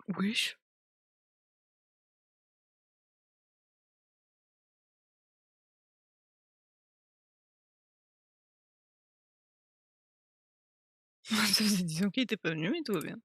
Wesh. Ça faisait 10 ans qu'il était pas venu, mais tout va bien.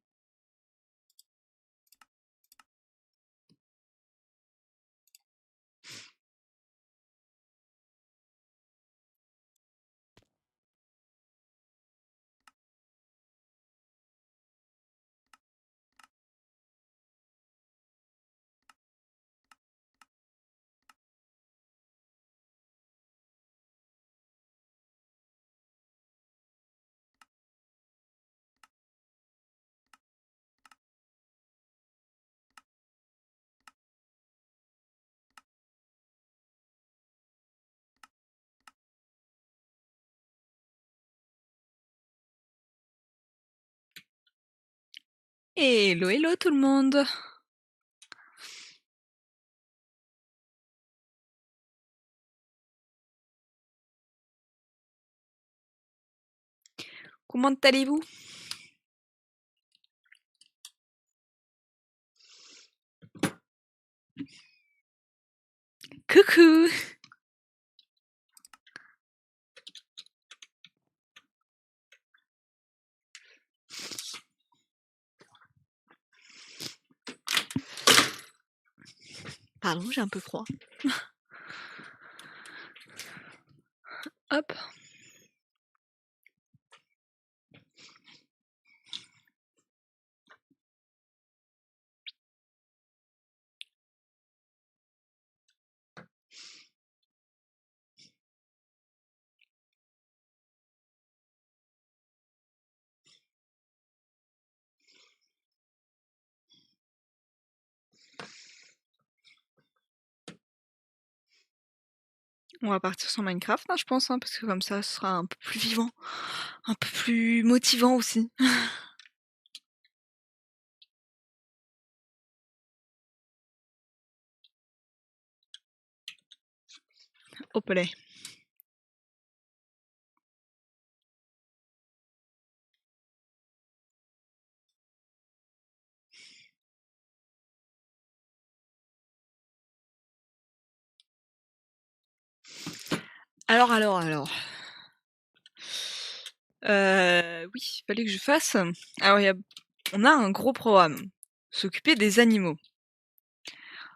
Hello, hello tout le monde. Comment allez-vous? Coucou. Pardon, j'ai un peu froid. Hop. On va partir sur Minecraft, hein, je pense, hein, parce que comme ça, ce sera un peu plus vivant, un peu plus motivant aussi. Hop là. Alors. Oui, il fallait que je fasse. Alors, on a un gros programme. S'occuper des animaux.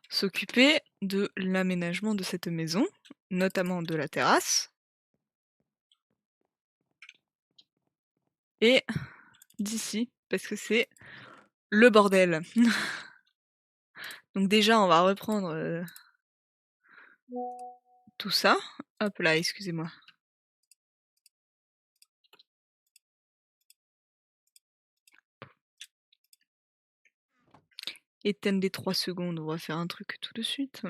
S'occuper de l'aménagement de cette maison, notamment de la terrasse. Et d'ici, parce que c'est le bordel. Donc déjà, on va reprendre tout ça. Hop là, excusez-moi. Éteindre les 3 secondes, on va faire un truc tout de suite.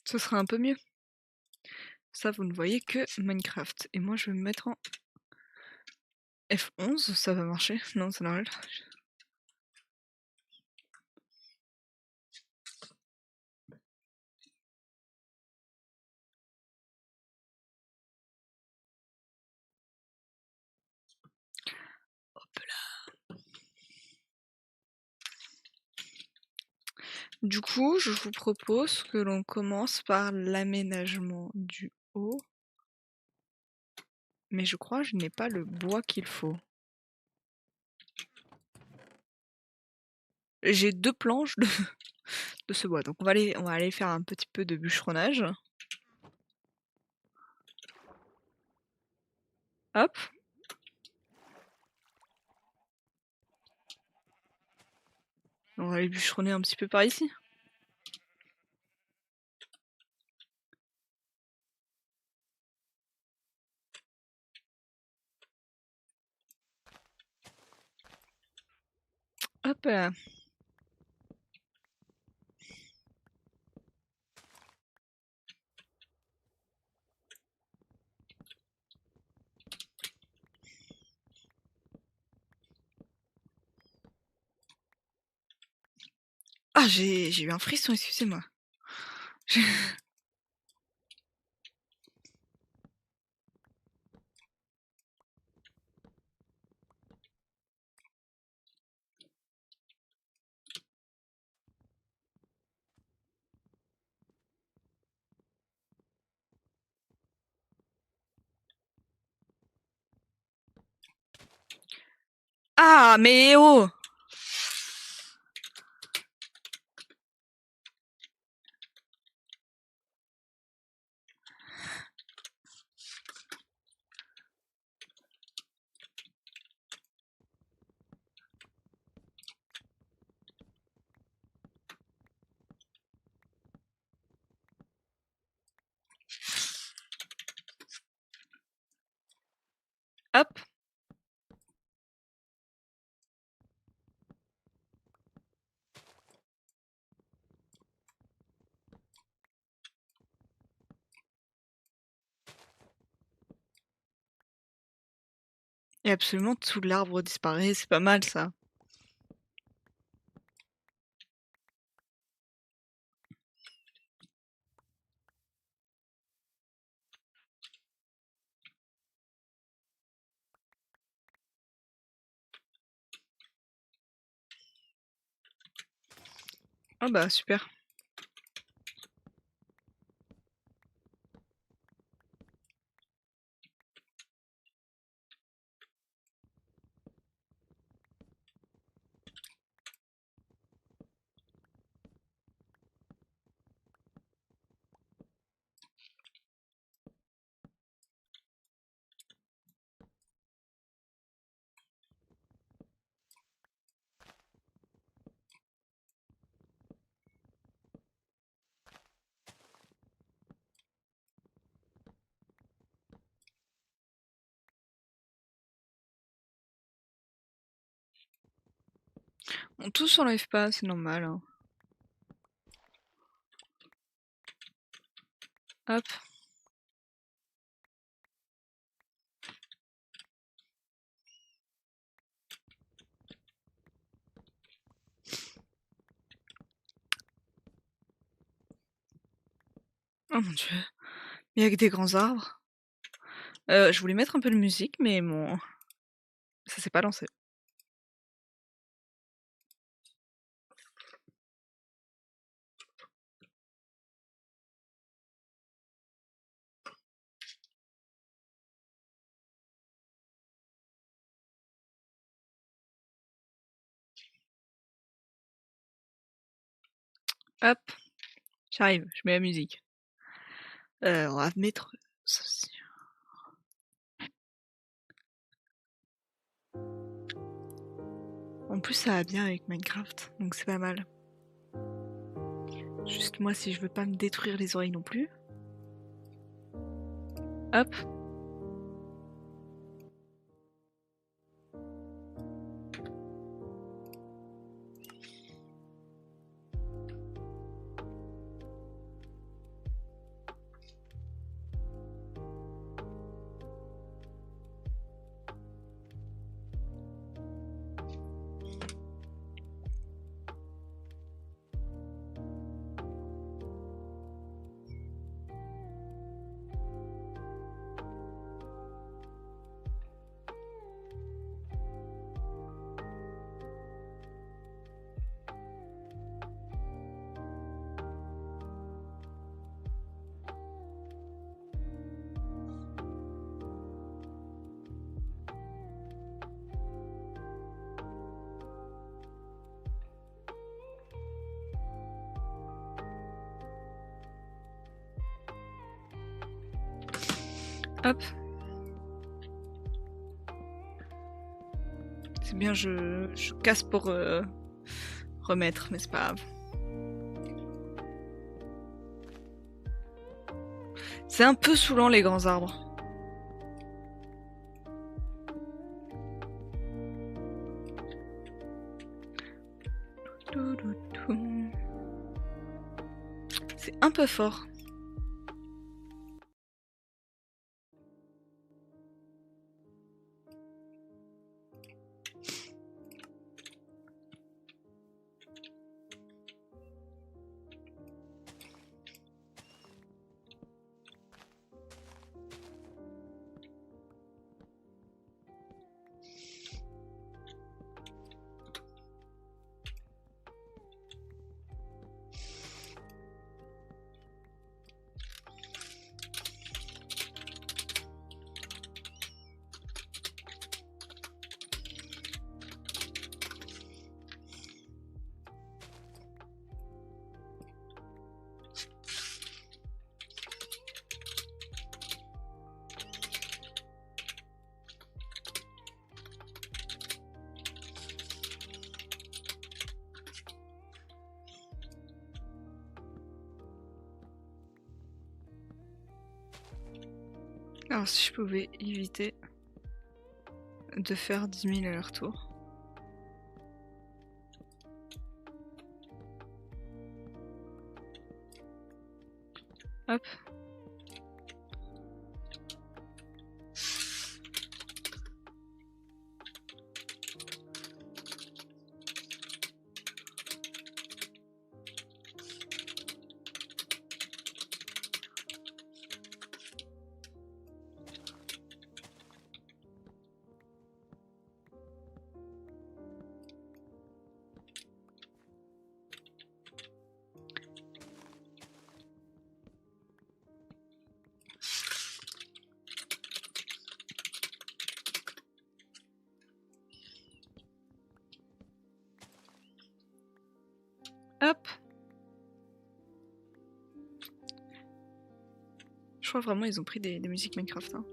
Ce sera un peu mieux. Ça, vous ne voyez que Minecraft. Et moi, je vais me mettre en F11, ça va marcher? Non, ça n'arrête. Hop là. Du coup, je vous propose que l'on commence par l'aménagement du haut. Mais je crois que je n'ai pas le bois qu'il faut. J'ai 2 planches de ce bois, donc on va aller faire un petit peu de bûcheronnage. Hop. On va aller bûcheronner un petit peu par ici. Hop là. Ah j'ai eu un frisson, excusez-moi. Ah mais oh! Hop. Et absolument tout l'arbre disparaît, c'est pas mal ça. Ah bah super. On tout s'enlève pas, c'est normal, hein. Hop. Oh mon Dieu, il y a que des grands arbres. Je voulais mettre un peu de musique, mais bon, ça s'est pas lancé. Hop, j'arrive, je mets la musique. On va mettre ceci. En plus, ça va bien avec Minecraft, donc c'est pas mal. Juste moi, si je veux pas me détruire les oreilles non plus. Hop. Hop. C'est bien, je casse pour remettre, mais c'est pas grave. C'est un peu saoulant les grands arbres. C'est un peu fort. Alors si je pouvais éviter de faire 10 000 allers-retours. Hop. Hop. Je crois vraiment ils ont pris des musiques Minecraft. Hein.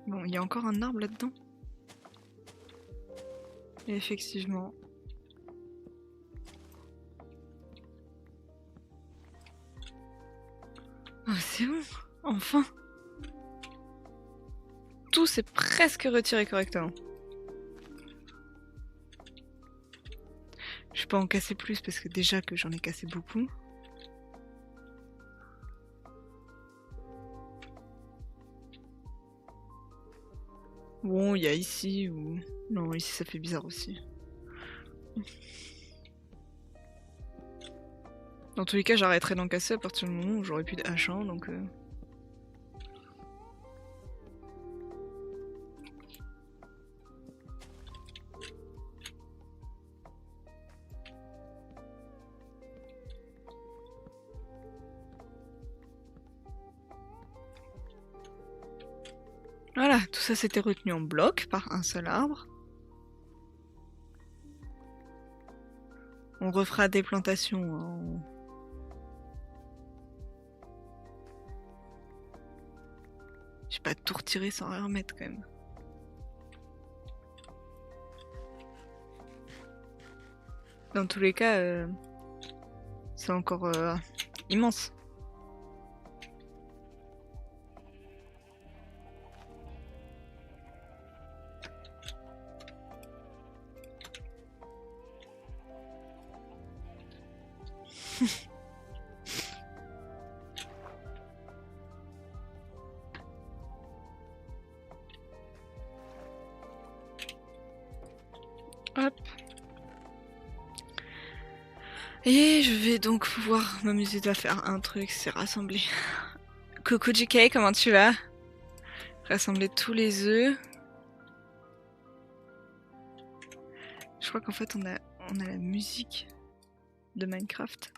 Bon, il y a encore un arbre là-dedans. Et effectivement. Ah, c'est bon, enfin. Tout s'est presque retiré correctement. Je vais pas en casser plus parce que déjà que j'en ai cassé beaucoup. Bon, il y a ici ou... Non, ici ça fait bizarre aussi. Dans tous les cas, j'arrêterai d'en casser à partir du moment où j'aurai plus de H1, donc... Voilà, tout ça s'était retenu en bloc par un seul arbre. On refera des plantations en... Je vais pas tout retirer sans rien remettre quand même. Dans tous les cas, c'est encore immense. Hop. Et je vais donc pouvoir m'amuser à faire un truc, c'est rassembler. Coucou JK, comment tu vas? Rassembler tous les œufs. Je crois qu'en fait on a la musique de Minecraft.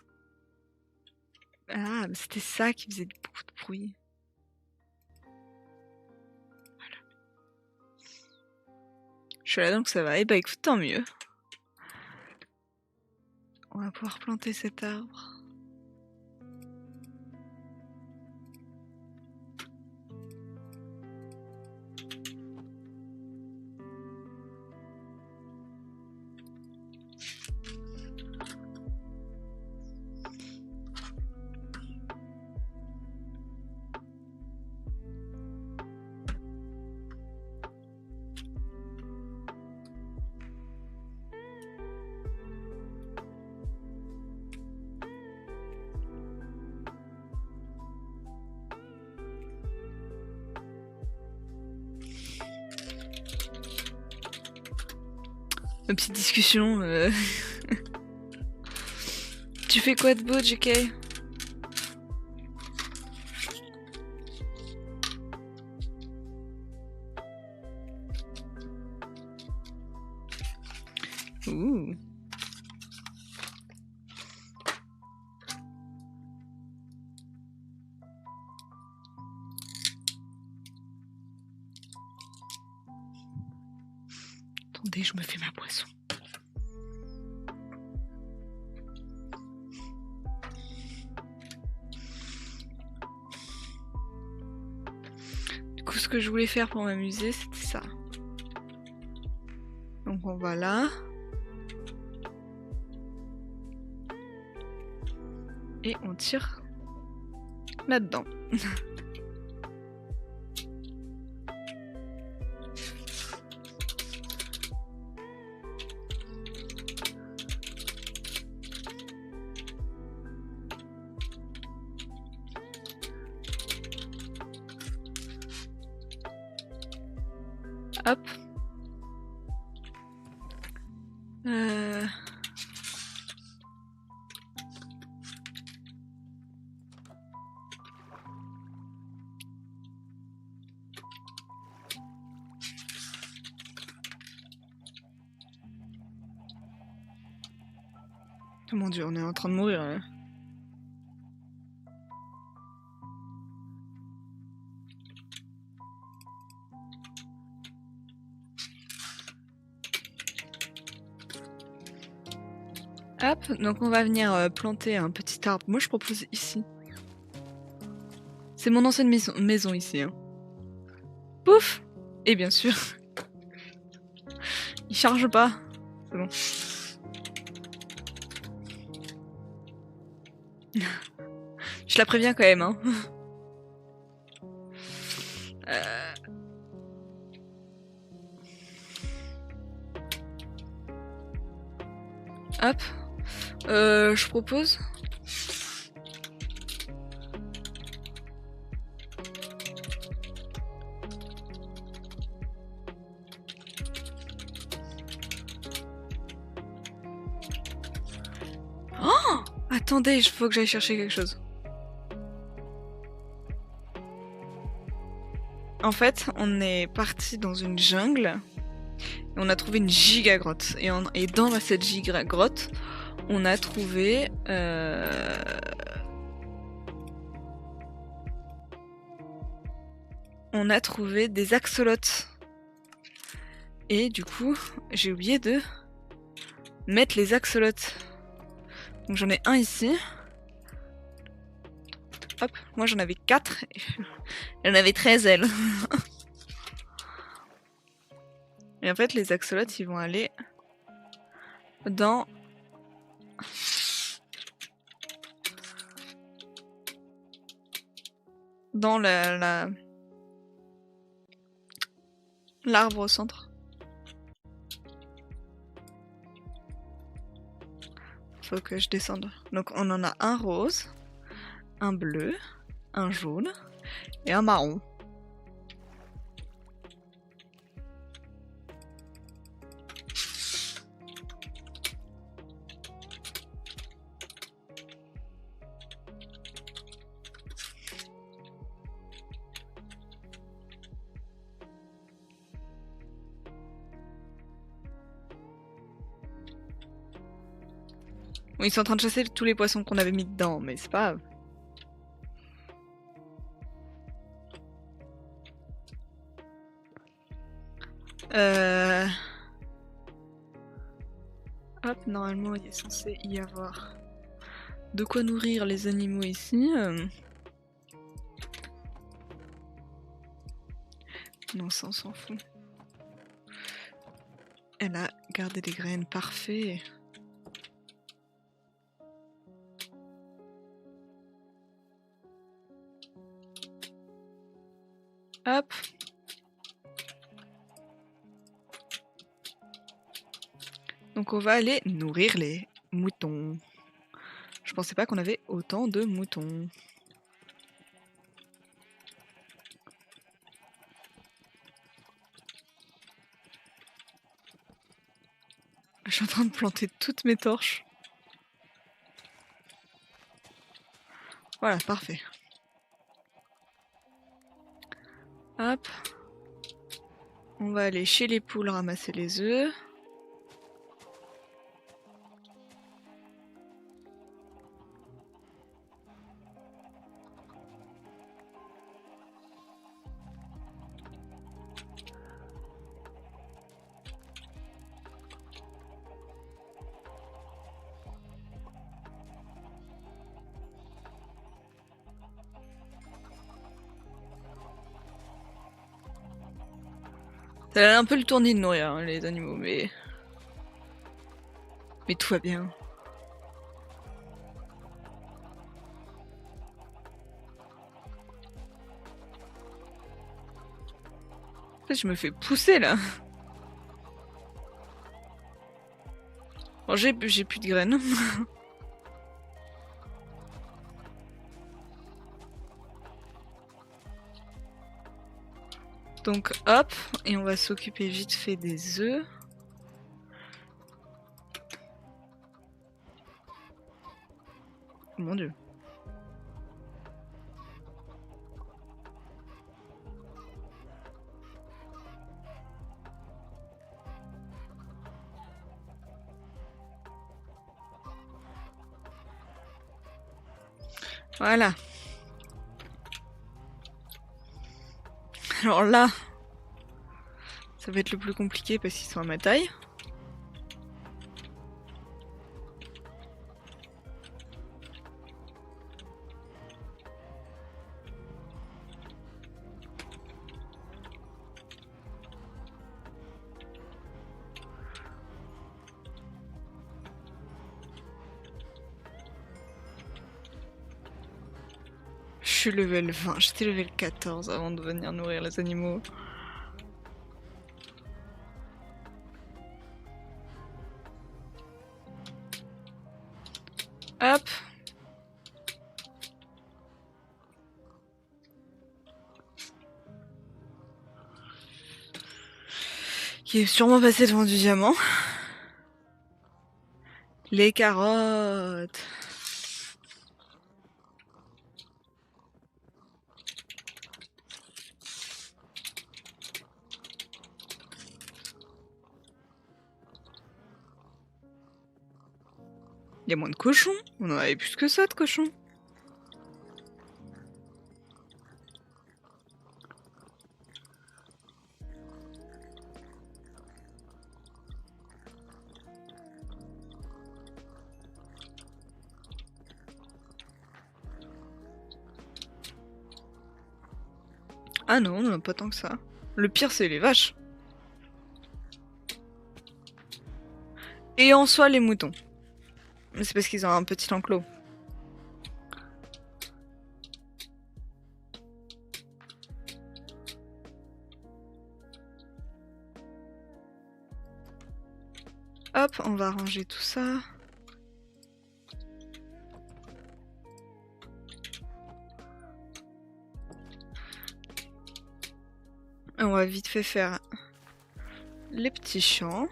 Ah, mais c'était ça qui faisait beaucoup de bruit. Voilà. Je suis là donc ça va. Et bah écoute, tant mieux. On va pouvoir planter cet arbre. Une petite discussion. Tu fais quoi de beau, JK? Ouh. Attendez, je me fais ma boisson. Du coup, ce que je voulais faire pour m'amuser, c'était ça. Donc on va là. Et on tire là-dedans. Hop. Oh mon dieu, on est en train de mourir là. Hop, donc on va venir planter un petit arbre. Moi je propose ici. C'est mon ancienne maison ici. Hein. Pouf! Et bien sûr, il charge pas. C'est bon. Je la préviens quand même. Hein. Hop. Je propose. Oh! Attendez, il faut que j'aille chercher quelque chose. En fait, on est parti dans une jungle. Et on a trouvé une giga grotte. Et dans cette giga grotte, on a trouvé... On a trouvé des axolotes. Et du coup, j'ai oublié de mettre les axolotes. Donc j'en ai un ici. Hop, moi j'en avais 4. Elle en avait 13 elle. Et en fait les axolotes ils vont aller dans... Dans l'arbre au centre. Faut que je descende. Donc on en a un rose, un bleu, un jaune et un marron. Bon, ils sont en train de chasser tous les poissons qu'on avait mis dedans, mais c'est pas grave. Hop, normalement il est censé y avoir de quoi nourrir les animaux ici. Non, ça on s'en fout. Elle a gardé les graines, parfait. Hop. Donc on va aller nourrir les moutons. Je pensais pas qu'on avait autant de moutons. Je suis en train de planter toutes mes torches. Voilà, parfait. Hop. On va aller chez les poules ramasser les œufs. Ça a un peu le tournis de nourrir hein, les animaux, mais tout va bien. Je me fais pousser là. Bon, j'ai plus de graines. Donc hop, et on va s'occuper vite fait des œufs. Mon Dieu. Voilà. Alors là, ça va être le plus compliqué parce qu'ils sont à ma taille. Je suis level 20, j'étais level 14 avant de venir nourrir les animaux. Hop. Qui est sûrement passé devant du diamant. Les carottes. Il y a moins de cochons. On en avait plus que ça de cochons. Ah non, on en a pas tant que ça. Le pire, c'est les vaches. Et en soi, les moutons. Mais c'est parce qu'ils ont un petit enclos. Hop, on va ranger tout ça. Et on va vite fait faire les petits champs.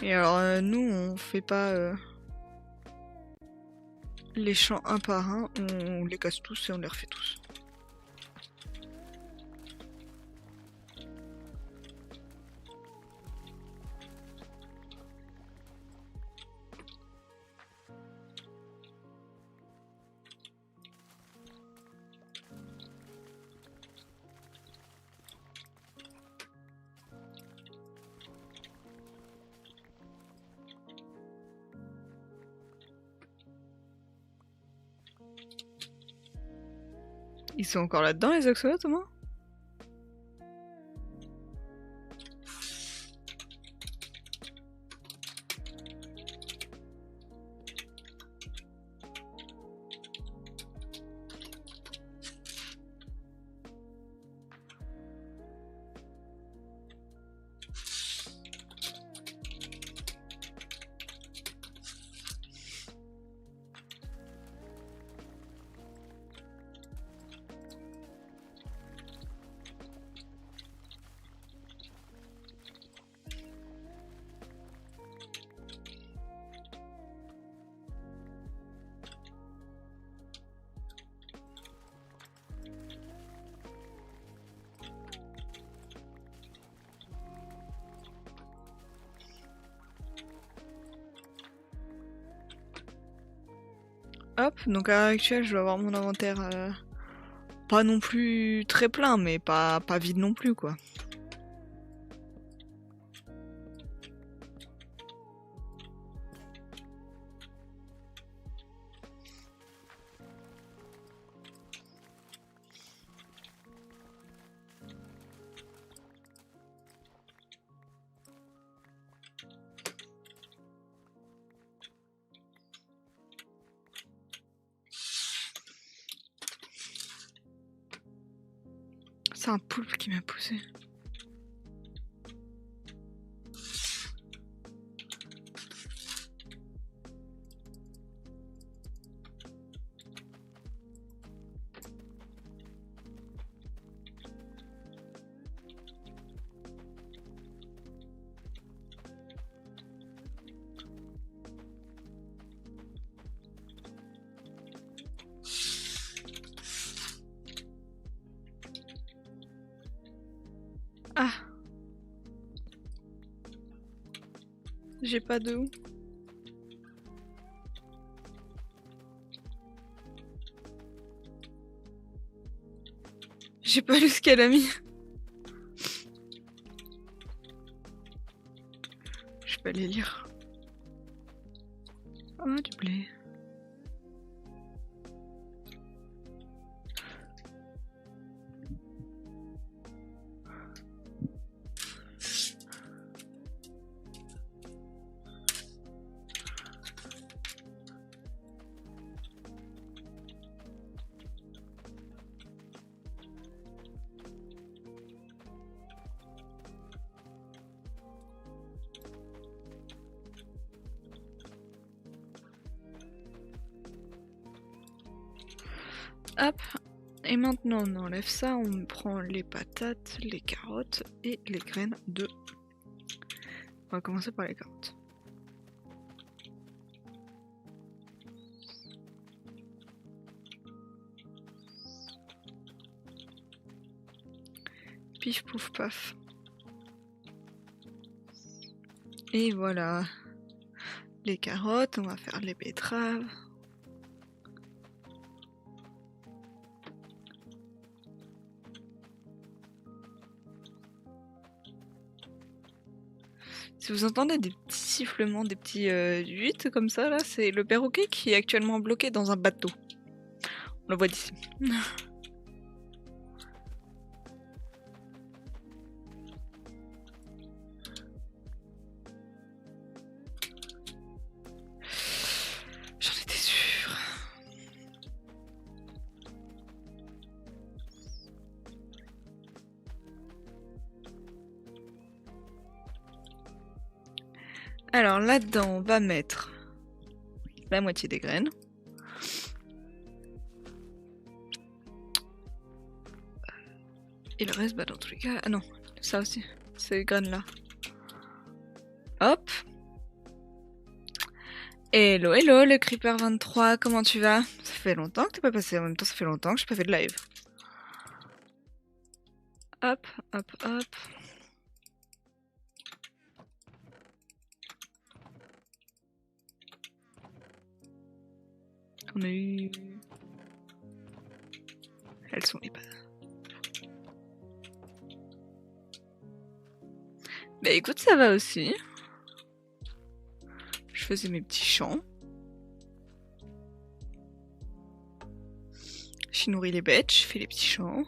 Et alors nous on fait pas les champs un par un, on les casse tous et on les refait tous. Ils sont encore là-dedans les axolotes au moins? Hop, donc à l'heure actuelle je dois avoir mon inventaire pas non plus très plein mais pas vide non plus quoi. C'est un poulpe qui m'a poussé. Ah, j'ai pas d'eau. J'ai pas lu ce qu'elle a mis. Je peux aller lire. Ah, du blé. Hop, et maintenant on enlève ça, on prend les patates, les carottes et les graines de... On va commencer par les carottes. Pif pouf paf. Et voilà. Les carottes, on va faire les betteraves. Si vous entendez des petits sifflements, des petits huit comme ça, là, c'est le perroquet qui est actuellement bloqué dans un bateau. On le voit d'ici. J'en étais sûre. Alors là-dedans, on va mettre la moitié des graines. Et le reste, bah dans tous les cas... Ah non, ça aussi, ces graines-là. Hop. Hello, hello, le Creeper 23, comment tu vas? Ça fait longtemps que t'es pas passé, en même temps ça fait longtemps que j'ai pas fait de live. Hop, hop, hop. On a eu... Elles sont les bonnes. Bah écoute, ça va aussi. Je faisais mes petits champs. J'ai nourri les bêtes, je fais les petits champs.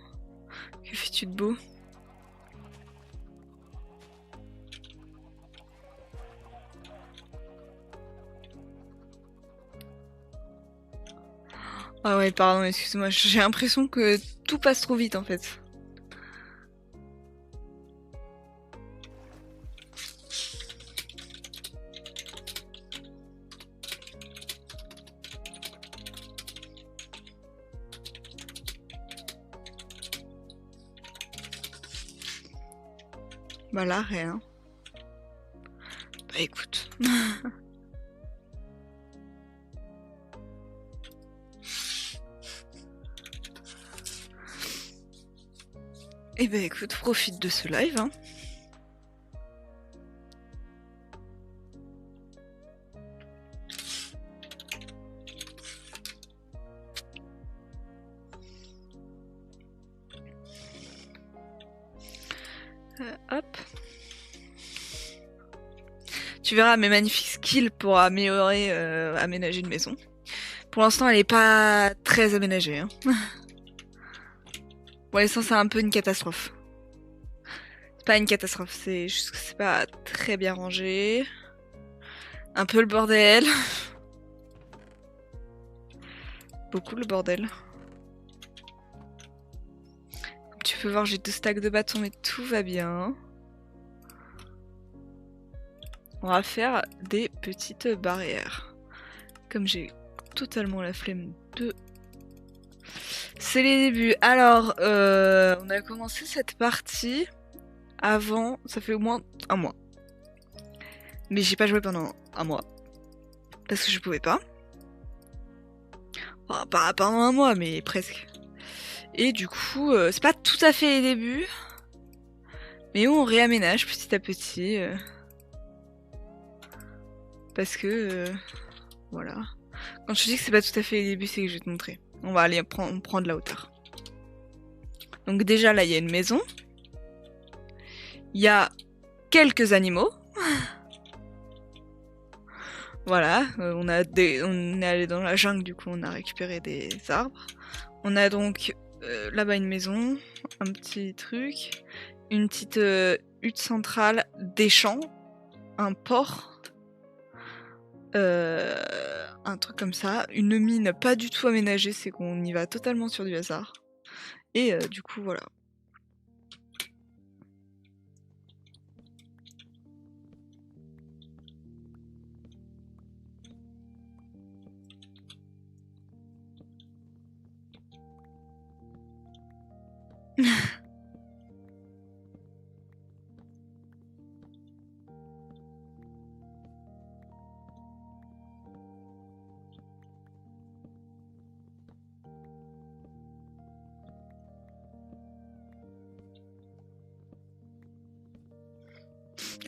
Que fais-tu de beau? Ah ouais, pardon, excuse-moi, j'ai l'impression que tout passe trop vite en fait. Bah là, rien. Bah écoute. Eh ben écoute, profite de ce live, hein. Hop. Tu verras mes magnifiques skills pour améliorer, aménager une maison. Pour l'instant, elle est pas très aménagée, hein. Pour l'instant, c'est un peu une catastrophe. C'est pas une catastrophe, c'est juste que c'est pas très bien rangé. Un peu le bordel. Beaucoup le bordel. Comme tu peux voir, j'ai 2 stacks de bâtons, mais tout va bien. On va faire des petites barrières. Comme j'ai totalement la flemme de... C'est les débuts. Alors, on a commencé cette partie avant, ça fait au moins un mois. Mais j'ai pas joué pendant un mois. Parce que je pouvais pas. Enfin, pas pendant un mois, mais presque. Et du coup, c'est pas tout à fait les débuts. Mais on réaménage petit à petit. Parce que... voilà. Quand je te dis que c'est pas tout à fait les débuts, c'est que je vais te montrer. On va aller prendre de la hauteur. Donc déjà, là, il y a une maison. Il y a quelques animaux. Voilà, on est allé dans la jungle, du coup on a récupéré des arbres. On a donc là-bas une maison, un petit truc, une petite hutte centrale, des champs, un port, un truc comme ça, une mine pas du tout aménagée, c'est qu'on y va totalement sur du hasard. Et du coup voilà.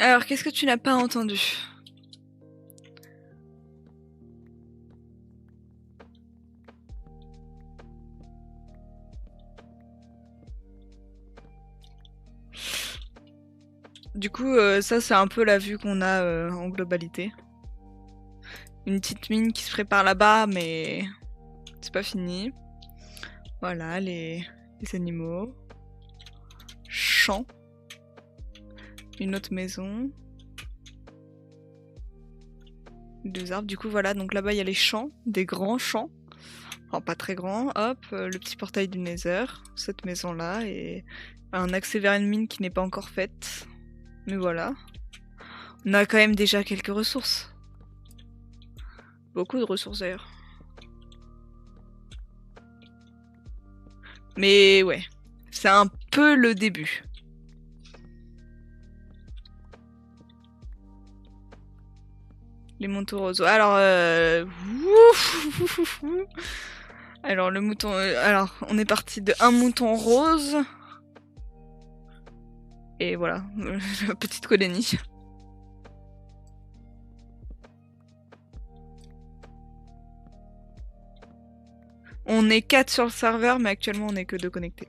Alors, qu'est-ce que tu n'as pas entendu? Du coup, ça c'est un peu la vue qu'on a en globalité. Une petite mine qui se prépare là-bas, mais c'est pas fini. Voilà, les animaux. Champ. Une autre maison. 2 arbres. Du coup, voilà, donc là-bas il y a les champs, des grands champs. Enfin, pas très grands. Hop, le petit portail du Nether. Cette maison-là. Et un accès vers une mine qui n'est pas encore faite. Mais voilà. On a quand même déjà quelques ressources. Beaucoup de ressources d'ailleurs. Mais ouais, c'est un peu le début. Les moutons roseaux. Alors, alors le mouton. Alors, on est parti de un mouton rose. Et voilà, la petite colonie. On est 4 sur le serveur, mais actuellement on est que 2 connectés.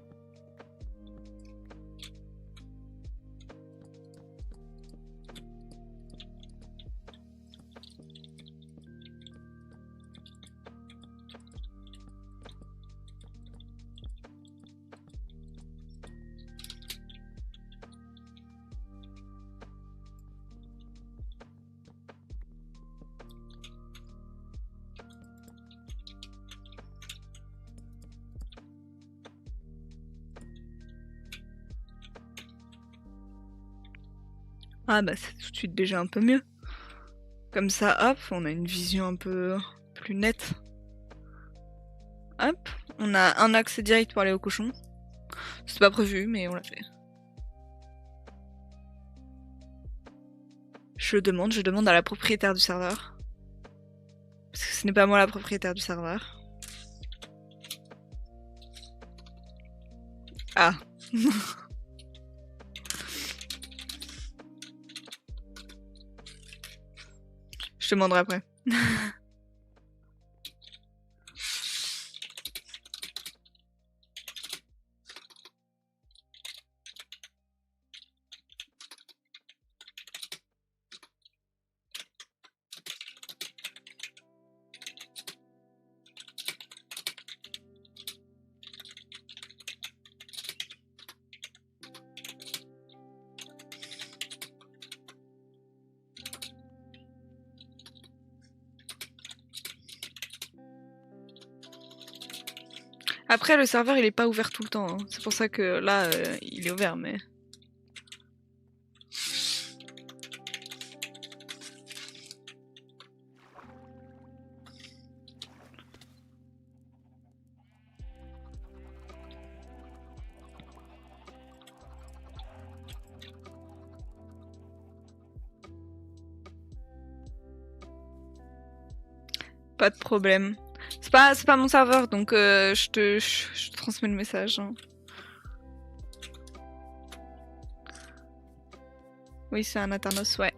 Ah bah c'est tout de suite déjà un peu mieux. Comme ça, hop, on a une vision un peu plus nette. Hop, on a un accès direct pour aller au cochon. C'est pas prévu, mais on l'a fait. Je demande à la propriétaire du serveur. Parce que ce n'est pas moi la propriétaire du serveur. Ah. Je demanderai après. Après, le serveur, il est pas ouvert tout le temps. Hein. C'est pour ça que là, il est ouvert, mais... Pas de problème. C'est pas mon serveur, donc je te transmets le message. Hein. Oui, c'est un Aternos, ouais.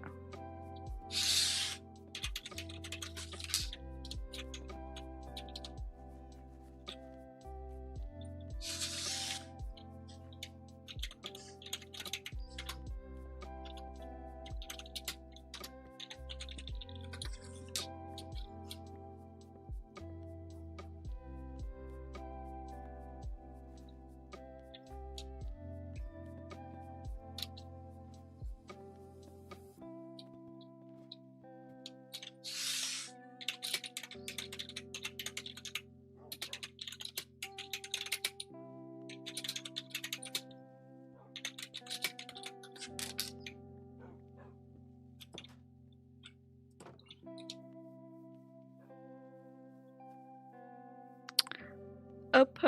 Hop.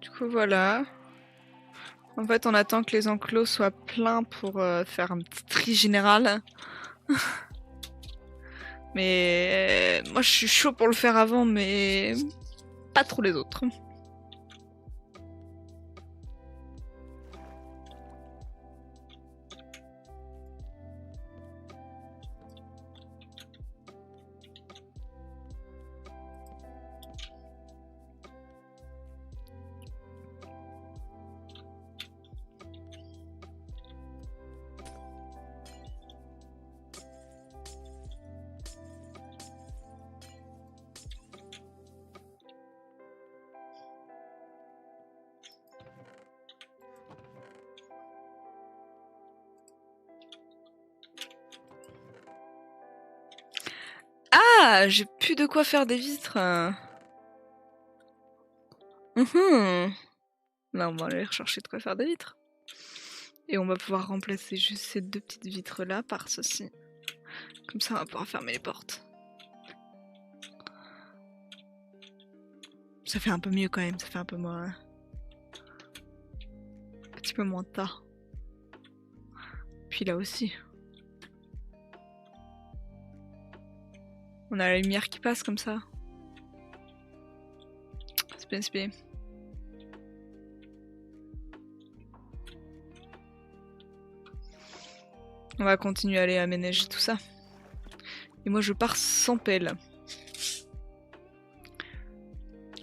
Du coup, voilà. En fait, on attend que les enclos soient pleins pour faire un petit tri général. Mais moi, je suis chaud pour le faire avant, mais pas trop les autres. Ah, j'ai plus de quoi faire des vitres. Là, on va aller rechercher de quoi faire des vitres. Et on va pouvoir remplacer juste ces deux petites vitres là par ceci. Comme ça, on va pouvoir fermer les portes. Ça fait un peu mieux quand même, ça fait un peu moins... Un petit peu moins tas. Puis là aussi. On a la lumière qui passe comme ça. C'est bien, c'est bien. On va continuer à aller aménager tout ça. Et moi je pars sans pelle.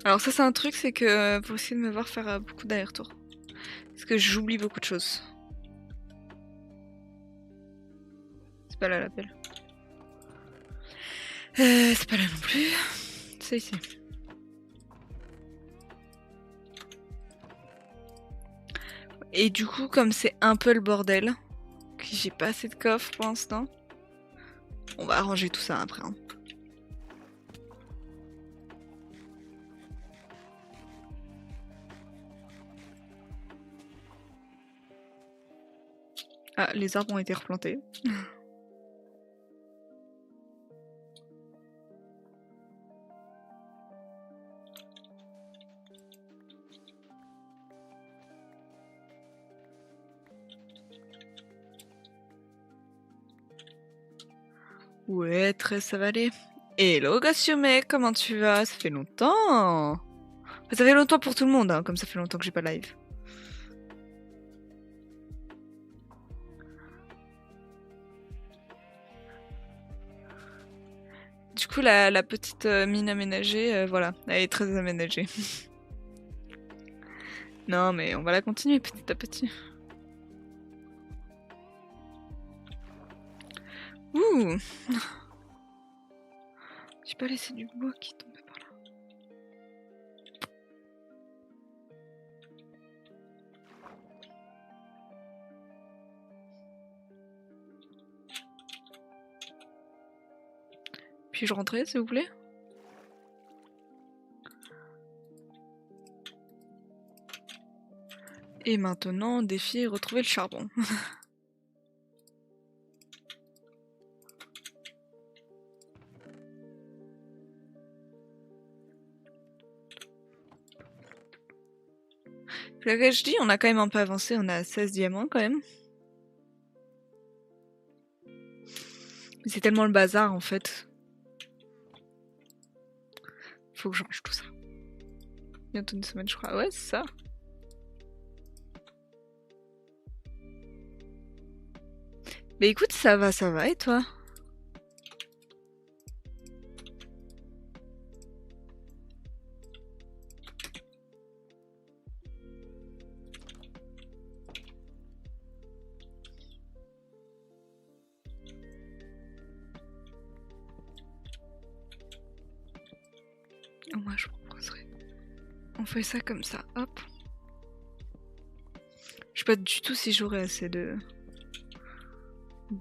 Alors ça c'est un truc, c'est que faut essayer de me voir faire beaucoup d'allers-retours. Parce que j'oublie beaucoup de choses. C'est pas là la pelle. C'est pas là non plus. C'est ici. Et du coup, comme c'est un peu le bordel, que j'ai pas assez de coffres pour l'instant, on va arranger tout ça après. Hein. Ah, les arbres ont été replantés. Ouais, très ça va aller. Hello Gossume, comment tu vas? Ça fait longtemps. Ça fait longtemps pour tout le monde, hein, comme ça fait longtemps que j'ai pas live. Du coup, la petite mine aménagée, voilà, elle est très aménagée. Non, mais on va la continuer petit à petit. Ouh! J'ai pas laissé du bois qui tombait par là. Puis-je rentrer, s'il vous plaît? Et maintenant, défi, retrouver le charbon. Je dis, on a quand même un peu avancé, on a 16 diamants quand même. Mais c'est tellement le bazar en fait. Faut que je range tout ça. Bientôt une semaine je crois. Ouais c'est ça. Mais écoute ça va et toi? Moi je proposerais. On fait ça comme ça, hop. Je sais pas du tout si j'aurai assez de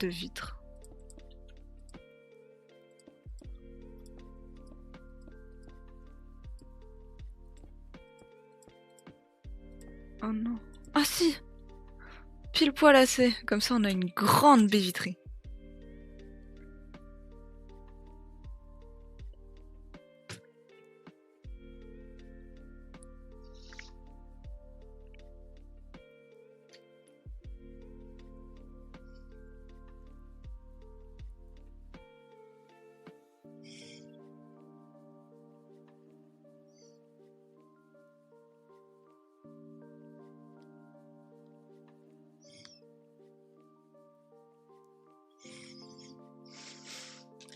vitres. Oh non. Ah si! Pile poil assez. Comme ça on a une grande baie vitrée.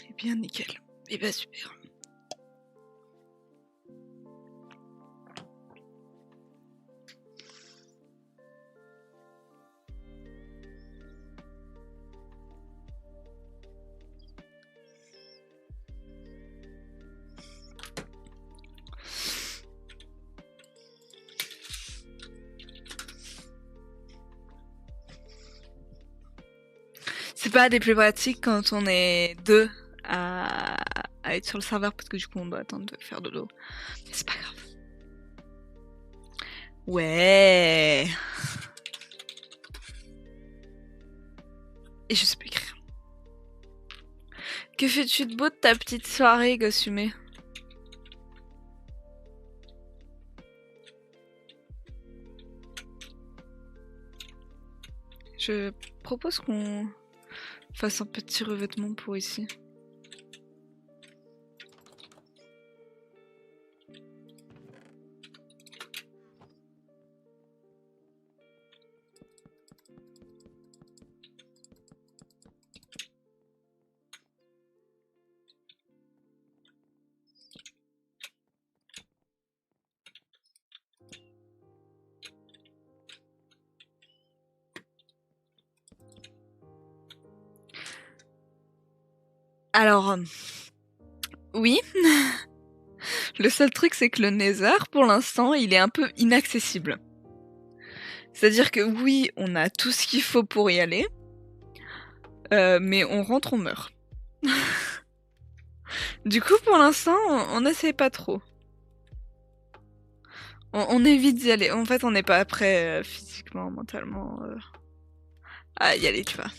Eh bien nickel. Et bah super. C'est pas des plus pratiques quand on est deux à être sur le serveur parce que du coup on doit attendre de faire dodo. Mais c'est pas grave. Ouais. Et je sais pas écrire. Que fais-tu de beau de ta petite soirée, Gossumé? Je propose qu'on fasse un petit revêtement pour ici. Alors, oui. Le seul truc, c'est que le Nether, pour l'instant, il est un peu inaccessible. C'est-à-dire que oui, on a tout ce qu'il faut pour y aller, mais on rentre, on meurt. Du coup, pour l'instant, on n'essaie pas trop. On évite d'y aller. En fait, on n'est pas prêt physiquement, mentalement à y aller, tu vois.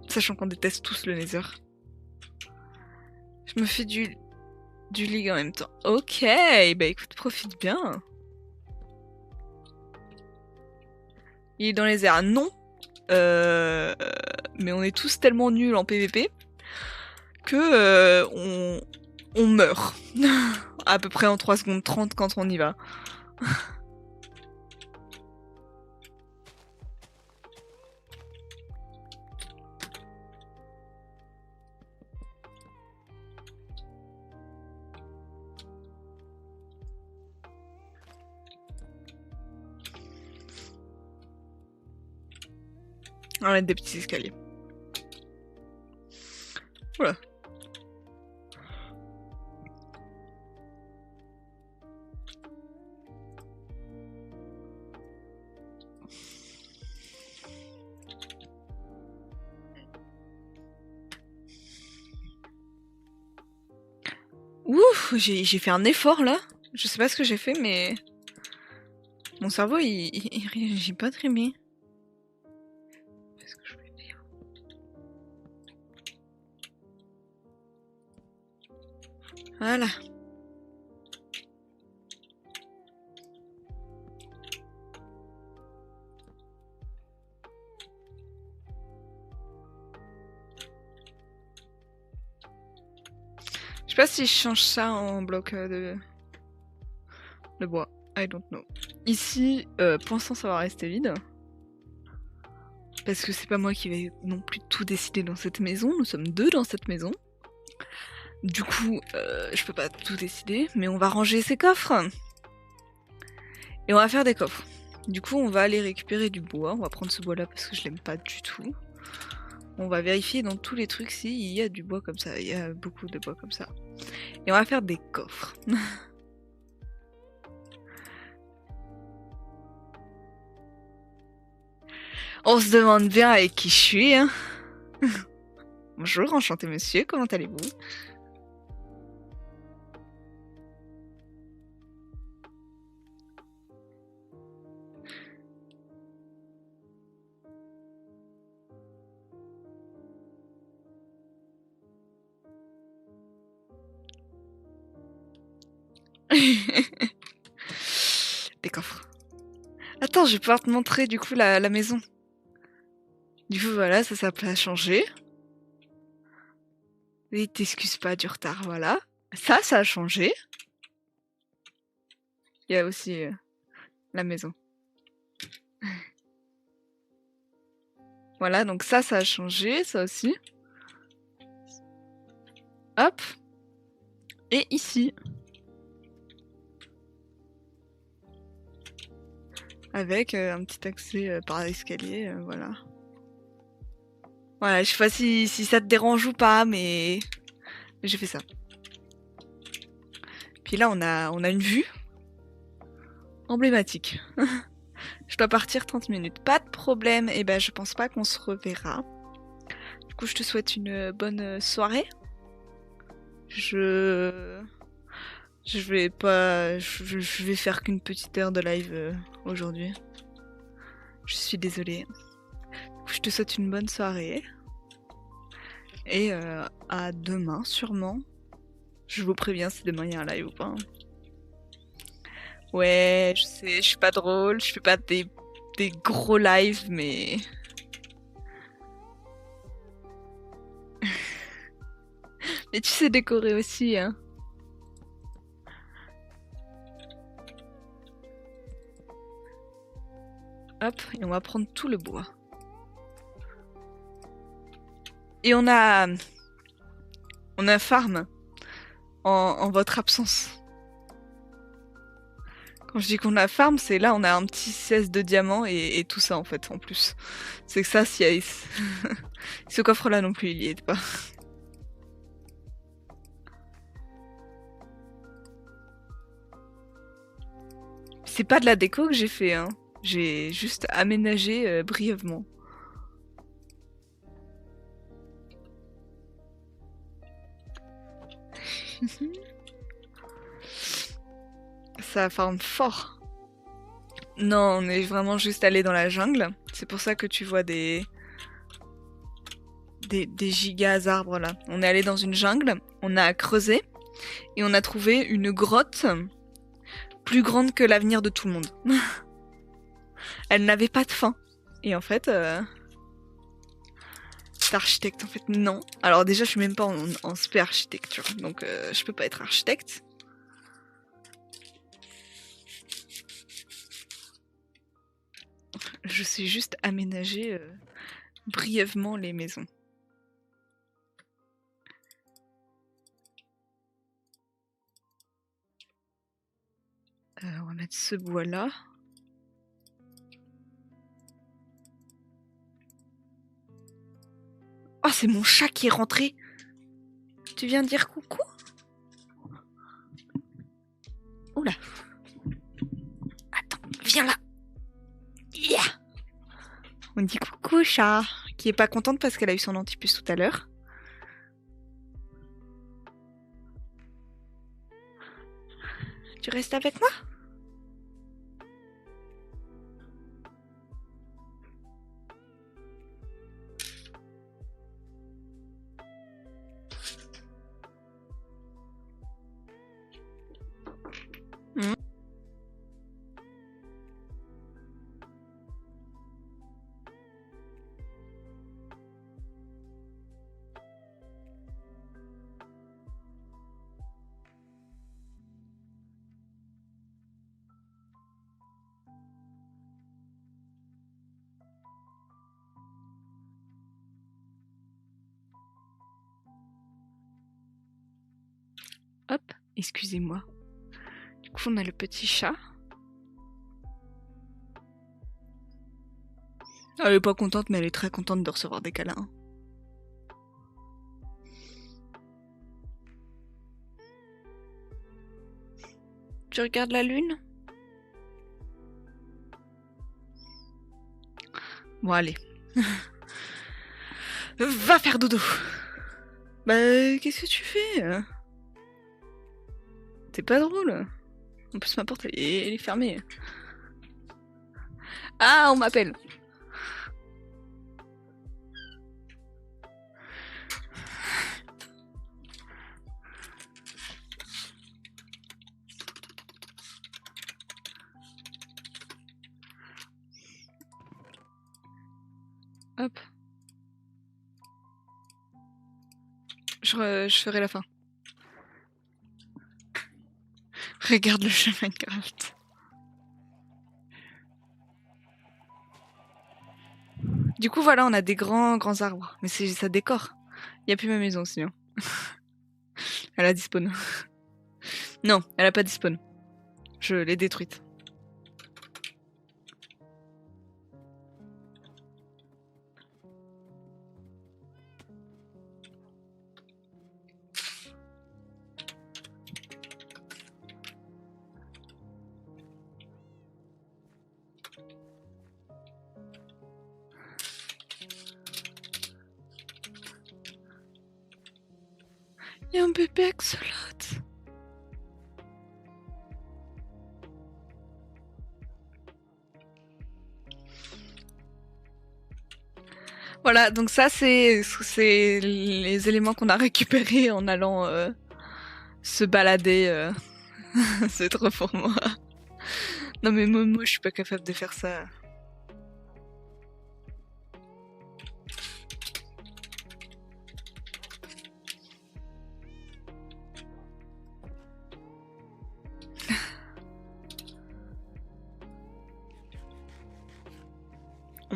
Sachant qu'on déteste tous le Nether. Je me fais du League en même temps. Ok, bah écoute, profite bien. Il est dans les airs, non. Mais on est tous tellement nuls en PVP que on meurt. À peu près en 3 secondes 30 quand on y va. On va mettre des petits escaliers. Voilà. Ouf, j'ai fait un effort là. Je sais pas ce que j'ai fait, mais Mon cerveau, il réagit pas très bien. Qu'est-ce que je vais faire? Voilà. Je sais pas si je change ça en bloc de bois. I don't know. Ici, pour l'instant, ça va rester vide. Parce que c'est pas moi qui vais non plus tout décider dans cette maison. Nous sommes deux dans cette maison. Du coup, je peux pas tout décider. Mais on va ranger ces coffres. Et on va faire des coffres. Du coup, on va aller récupérer du bois. On va prendre ce bois-là parce que je l'aime pas du tout. On va vérifier dans tous les trucs s'il y a du bois comme ça. Il y a beaucoup de bois comme ça. Et on va faire des coffres. On se demande bien avec qui je suis, hein. Bonjour, enchanté monsieur, comment allez-vous? Des coffres. Attends, je vais pouvoir te montrer du coup la maison. Du coup, voilà, ça a changé. Et t'excuses pas du retard, voilà. Ça a changé. Il y a aussi la maison. Voilà, donc ça a changé, ça aussi. Hop. Et ici. Avec un petit accès par l'escalier, voilà. Voilà, je sais pas si ça te dérange ou pas, mais j'ai fait ça. Puis là, on a une vue emblématique. Je dois partir 30 minutes. Pas de problème, et ben je pense pas qu'on se reverra. Du coup, je te souhaite une bonne soirée. Je vais pas... Je vais faire qu'une petite heure de live aujourd'hui. Je suis désolée. Je te souhaite une bonne soirée. Et à demain, sûrement. Je vous préviens si demain il y a un live ou pas. Ouais, je sais, je suis pas drôle, je fais pas des gros lives, mais... Mais tu sais décorer aussi, hein. Hop, et on va prendre tout le bois. Et on a farm en votre absence. Quand je dis qu'on a farm, c'est là on a un petit 16 de diamants et tout ça en fait en plus. C'est que ça, si ce coffre là non plus il y est pas. C'est pas de la déco que j'ai fait, hein. J'ai juste aménagé brièvement. Ça farm fort. Non, on est vraiment juste allé dans la jungle. C'est pour ça que tu vois des gigas arbres là. On est allé dans une jungle, on a creusé et on a trouvé une grotte plus grande que l'avenir de tout le monde. Elle n'avait pas de fin. Et en fait, c'est architecte en fait non. Alors déjà je suis même pas en spé architecture, donc je peux pas être architecte. Je sais juste aménager brièvement les maisons. On va mettre ce bois là. Oh, c'est mon chat qui est rentré. Tu viens dire coucou? Oula. Attends, viens là. Yeah. On dit coucou chat, qui est pas contente parce qu'elle a eu son antipuce tout à l'heure. Tu restes avec moi? Excusez-moi. Du coup, on a le petit chat. Elle est pas contente, mais elle est très contente de recevoir des câlins. Tu regardes la lune? Bon, allez. Va faire dodo. Bah, qu'est-ce que tu fais? C'est pas drôle. En plus, ma porte, elle est fermée. Ah, on m'appelle. Hop. Je ferai la fin. Regarde le jeu Minecraft. Du coup, voilà, on a des grands arbres. Mais ça décore. Il n'y a plus ma maison, sinon. Elle a despawn. Non, elle a pas despawn. Je l'ai détruite. Il y a un bébé axolote. Voilà, donc ça c'est les éléments qu'on a récupérés en allant se balader. C'est trop pour moi. Non mais Momo, je suis pas capable de faire ça. On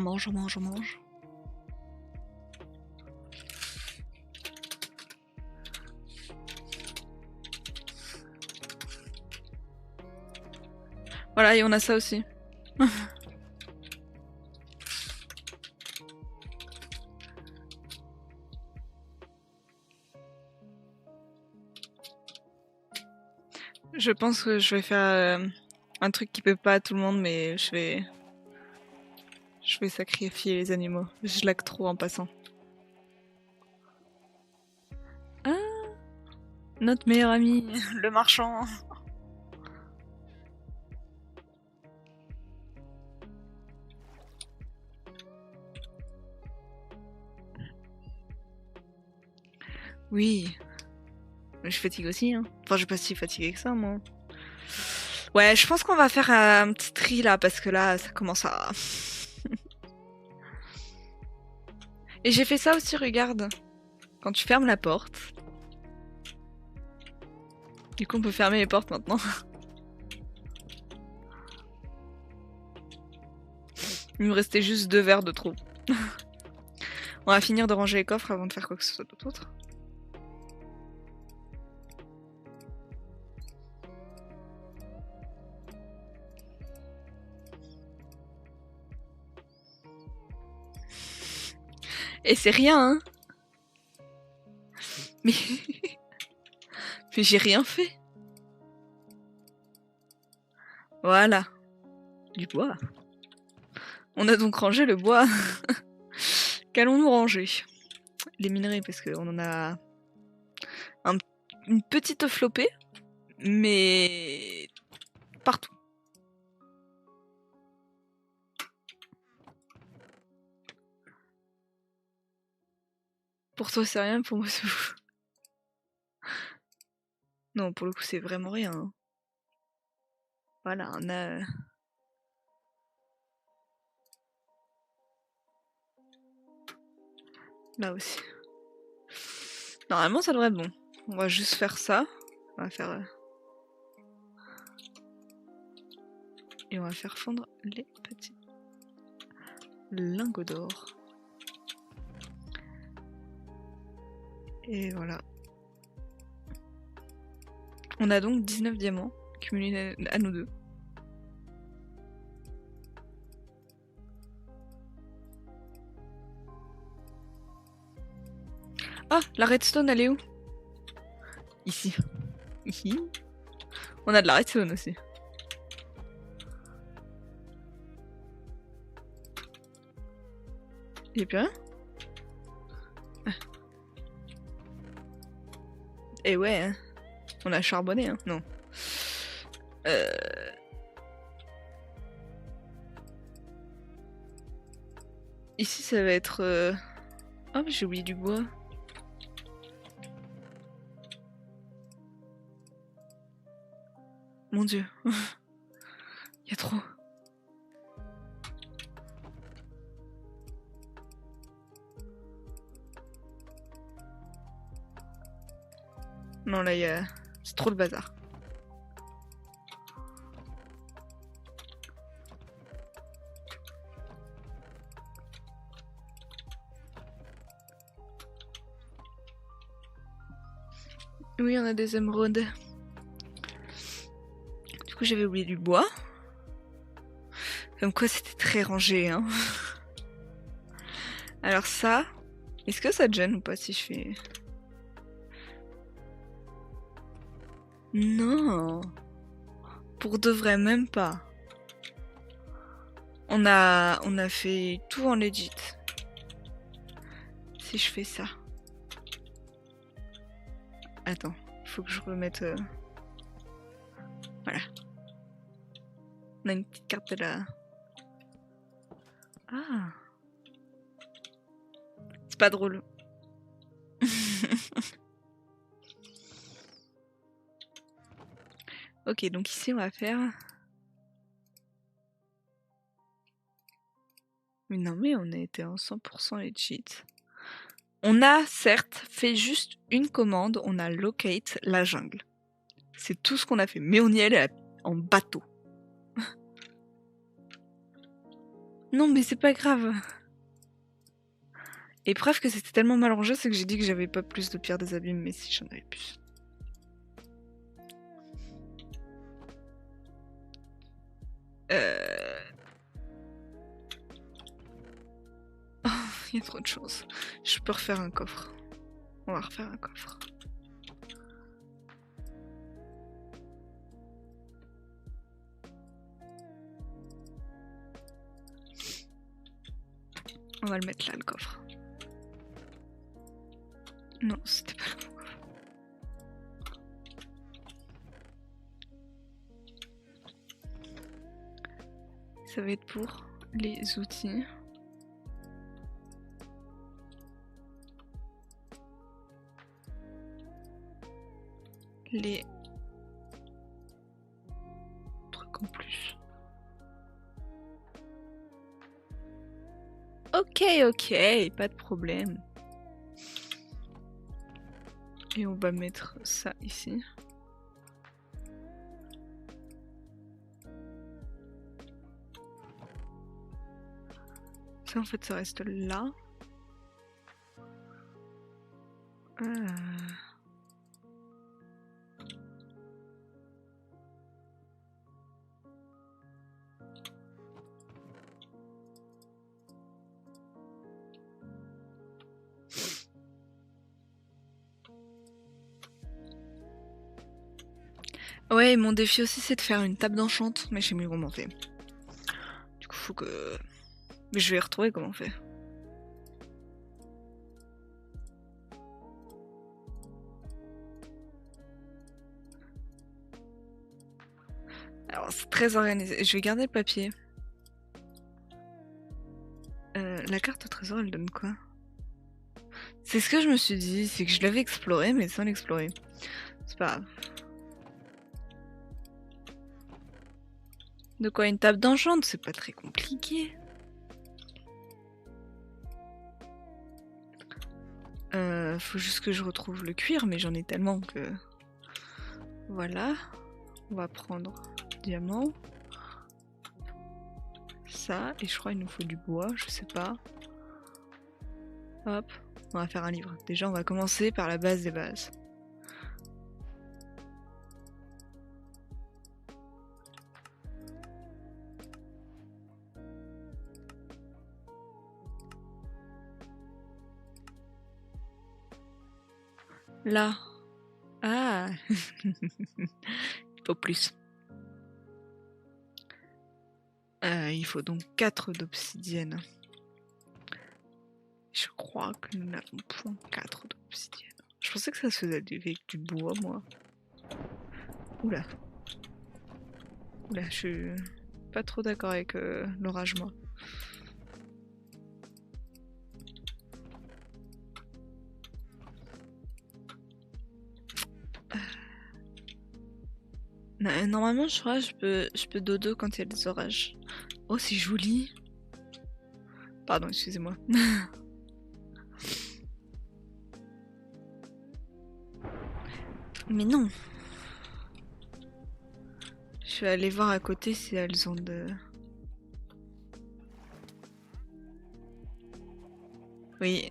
mange. Voilà, et on a ça aussi. Je pense que je vais faire un truc qui plaît pas à tout le monde, mais je vais sacrifier les animaux. Je lag trop en passant. Ah, notre meilleur ami, le marchand. Oui. Je fatigue aussi, hein. Enfin, je suis pas si fatiguée que ça, moi. Ouais, je pense qu'on va faire un petit tri là, parce que là, ça commence à... Et j'ai fait ça aussi, regarde. Quand tu fermes la porte. Du coup, on peut fermer les portes maintenant. Il me restait juste 2 verres de trop. On va finir de ranger les coffres avant de faire quoi que ce soit d'autre. Et c'est rien, hein. Mais... Mais j'ai rien fait. Voilà. Du bois. On a donc rangé le bois. Qu'allons-nous ranger? Les minerais, parce qu'on en a une petite flopée, mais partout. Pour toi, c'est rien, pour moi, c'est fou. Non, pour le coup, c'est vraiment rien. Hein. Voilà, on a... Là aussi. Normalement, ça devrait être bon. On va juste faire ça. On va faire... Et on va faire fondre les petits lingots d'or. Et voilà. On a donc 19 diamants cumulés à nous deux. Ah, la redstone, elle est où? Ici. Ici. On a de la redstone aussi. Y'a plus rien? Ah. Et ouais, hein. On a charbonné, hein. Non. Ici, ça va être... Oh, mais j'ai oublié du bois. Mon dieu. Il y a trop. Non, là, il y a... C'est trop le bazar. Oui, on a des émeraudes. Du coup, j'avais oublié du bois. Comme quoi, c'était très rangé, hein. Alors ça, est-ce que ça te gêne ou pas si je fais... Non. Pour de vrai, même pas. On a fait tout en legit. Si je fais ça. Attends, faut que je remette... Voilà. On a une petite carte de la... Ah. C'est pas drôle. Ok, donc ici on va faire... Mais non mais on a été en 100% legit. On a certes fait juste une commande, on a locate la jungle. C'est tout ce qu'on a fait, mais on y allait en bateau. Non mais c'est pas grave. Et preuve que c'était tellement mal rangé, c'est que j'ai dit que j'avais pas plus de pierre des abîmes, mais si j'en avais plus. Oh, il y a trop de choses. Je peux refaire un coffre. On va refaire un coffre. On va le mettre là, le coffre. Non, c'était pas le bon coffre. Ça va être pour les outils. Les trucs en plus. Ok, pas de problème. Et on va mettre ça ici. Ça en fait ça reste là. Ouais, mon défi aussi c'est de faire une table d'enchante, mais je sais plus comment on fait. Du coup faut que... Mais je vais retrouver comment on fait. Alors c'est très organisé. Je vais garder le papier. La carte au trésor elle donne quoi? C'est ce que je me suis dit, c'est que je l'avais exploré mais sans l'explorer. C'est pas grave. De quoi une table d'enchante? C'est pas très compliqué. Faut juste que je retrouve le cuir, mais j'en ai tellement que... Voilà. On va prendre diamant. Ça, et je crois qu'il nous faut du bois, je sais pas. Hop, on va faire un livre. Déjà, on va commencer par la base des bases. Là. Ah. Il faut plus. Il faut donc 4 d'obsidienne. Je crois que nous n'avons point 4 d'obsidienne. Je pensais que ça se faisait avec du bois, moi. Oula. Oula, je suis pas trop d'accord avec l'orage, moi. Normalement, je crois que je peux dodo quand il y a des orages. Oh, c'est joli. Pardon, excusez-moi. Mais non. Je vais aller voir à côté si elles ont de... Oui.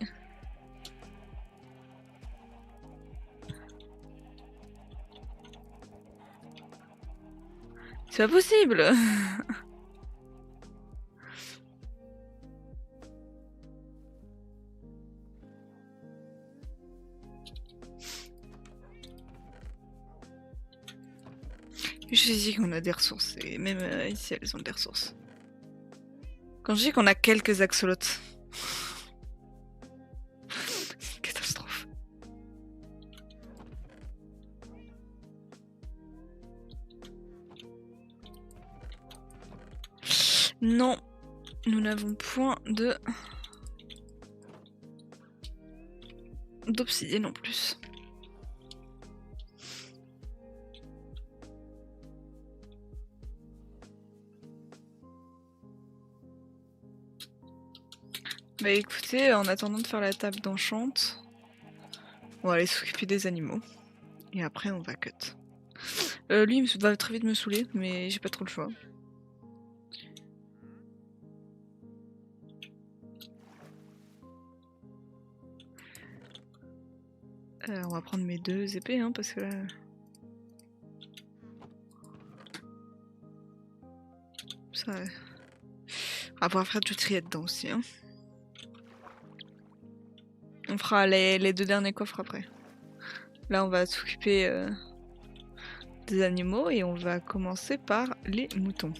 C'est pas possible. Je dis qu'on a des ressources, et même ici elles ont des ressources. Quand je dis qu'on a quelques axolotes, c'est une catastrophe. Non, nous n'avons point de d'obsidienne non plus. Bah écoutez, en attendant de faire la table d'enchante, on va aller s'occuper des animaux. Et après on va cut. Lui il va très vite me saouler, mais j'ai pas trop le choix. On va prendre mes 2 épées, hein, parce que là... Ça... On va pouvoir faire du trier dedans aussi, hein. On fera les 2 derniers coffres après. Là, on va s'occuper des animaux et on va commencer par les moutons.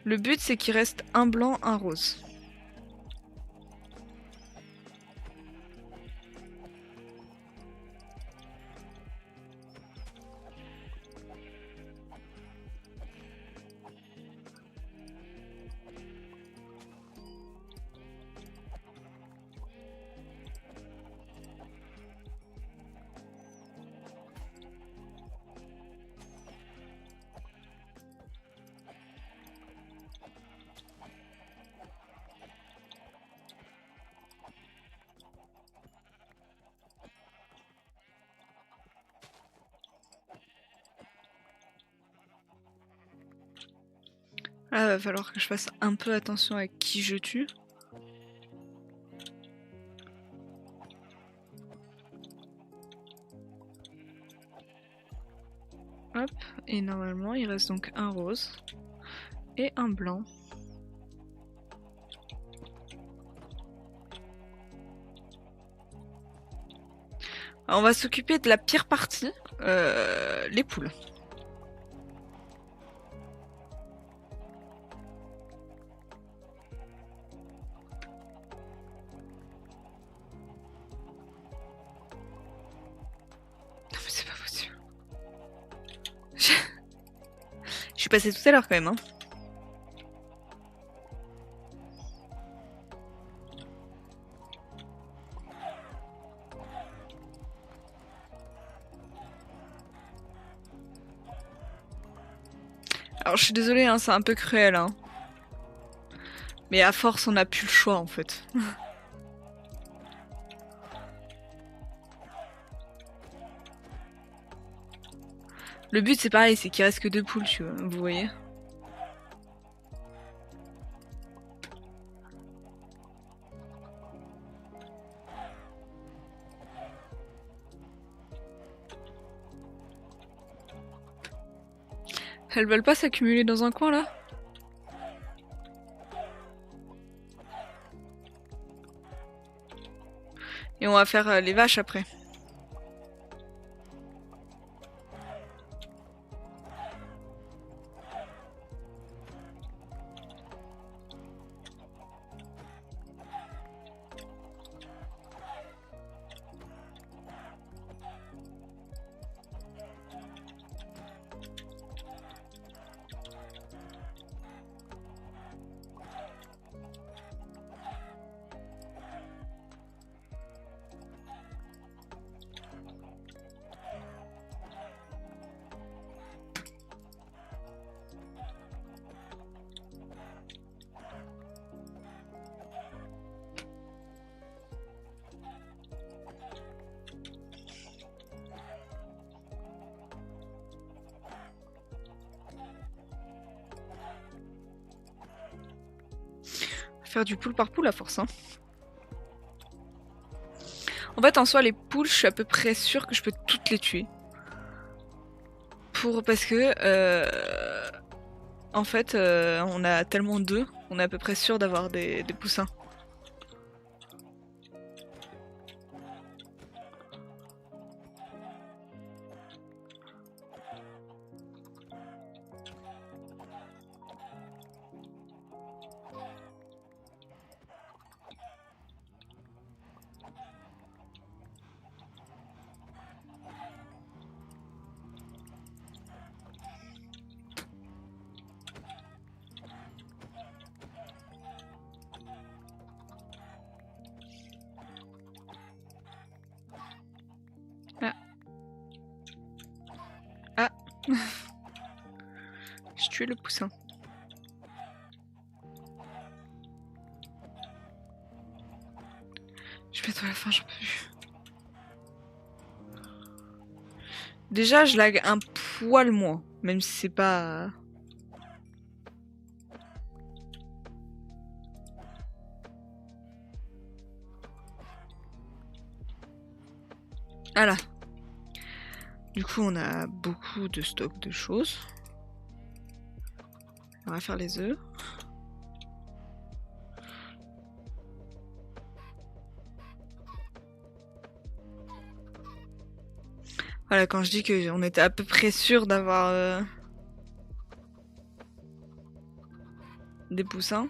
Le but, c'est qu'il reste un blanc, un rose. Là, va falloir que je fasse un peu attention à qui je tue. Hop, et normalement il reste donc un rose et un blanc. Alors, on va s'occuper de la pire partie, les poules. Non mais c'est pas possible. Je suis passée tout à l'heure quand même, hein. Alors je suis désolée, hein, c'est un peu cruel, hein. Mais à force, on n'a plus le choix en fait. Le but c'est pareil, c'est qu'il reste que 2 poules, tu vois, vous voyez. Elles veulent pas s'accumuler dans un coin là? Et on va faire les vaches après. Faire du poule par poule à force, hein. En fait, en soi, les poules, je suis à peu près sûre que je peux toutes les tuer. Parce que, en fait, on a tellement d'œufs, on est à peu près sûr d'avoir des poussins. Ah. Ah. Je tué le poussin. Je vais bientôt à la fin, j'en peux plus. Déjà, je lag un poil moins, même si c'est pas... Voilà. Du coup, on a beaucoup de stock de choses. On va faire les œufs. Voilà, quand je dis qu'on était à peu près sûr d'avoir des poussins.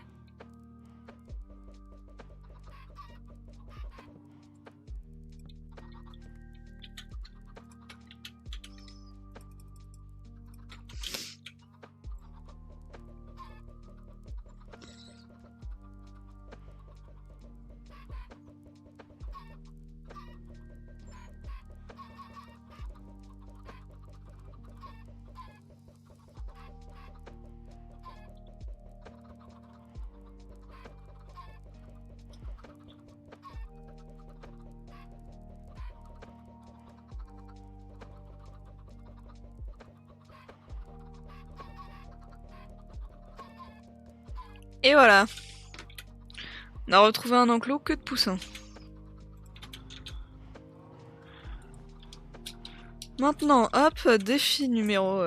Et voilà. On a retrouvé un enclos que de poussins. Maintenant, hop, défi numéro...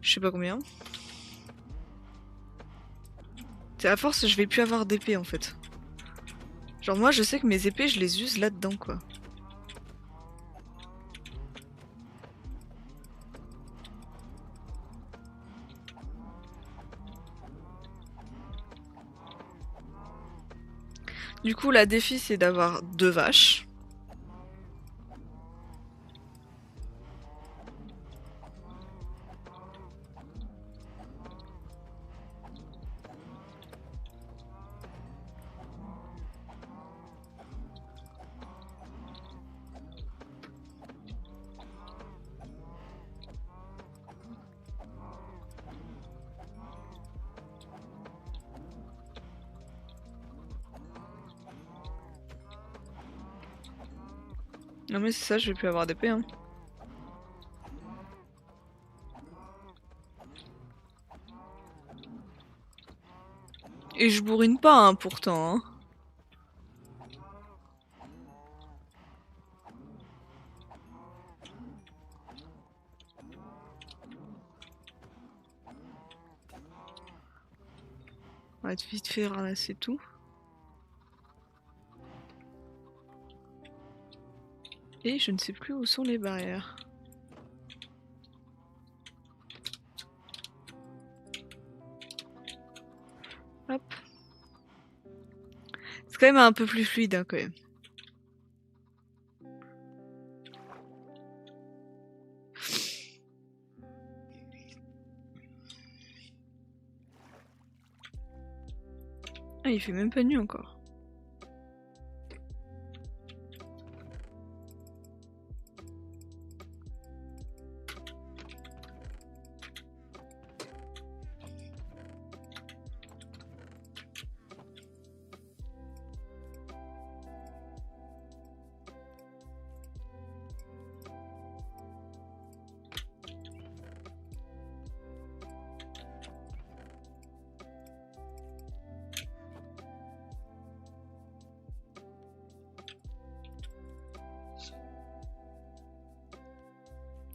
je sais pas combien. À force, je vais plus avoir d'épée en fait. Genre moi, je sais que mes épées, je les use là-dedans quoi. Du coup, la défi, c'est d'avoir 2 vaches. Non mais c'est ça, je vais plus avoir d'épée hein. Et je bourrine pas hein, pourtant hein. On va vite fait ramasser tout. Et je ne sais plus où sont les barrières. Hop. C'est quand même un peu plus fluide hein, quand même. Ah, il fait même pas nuit encore.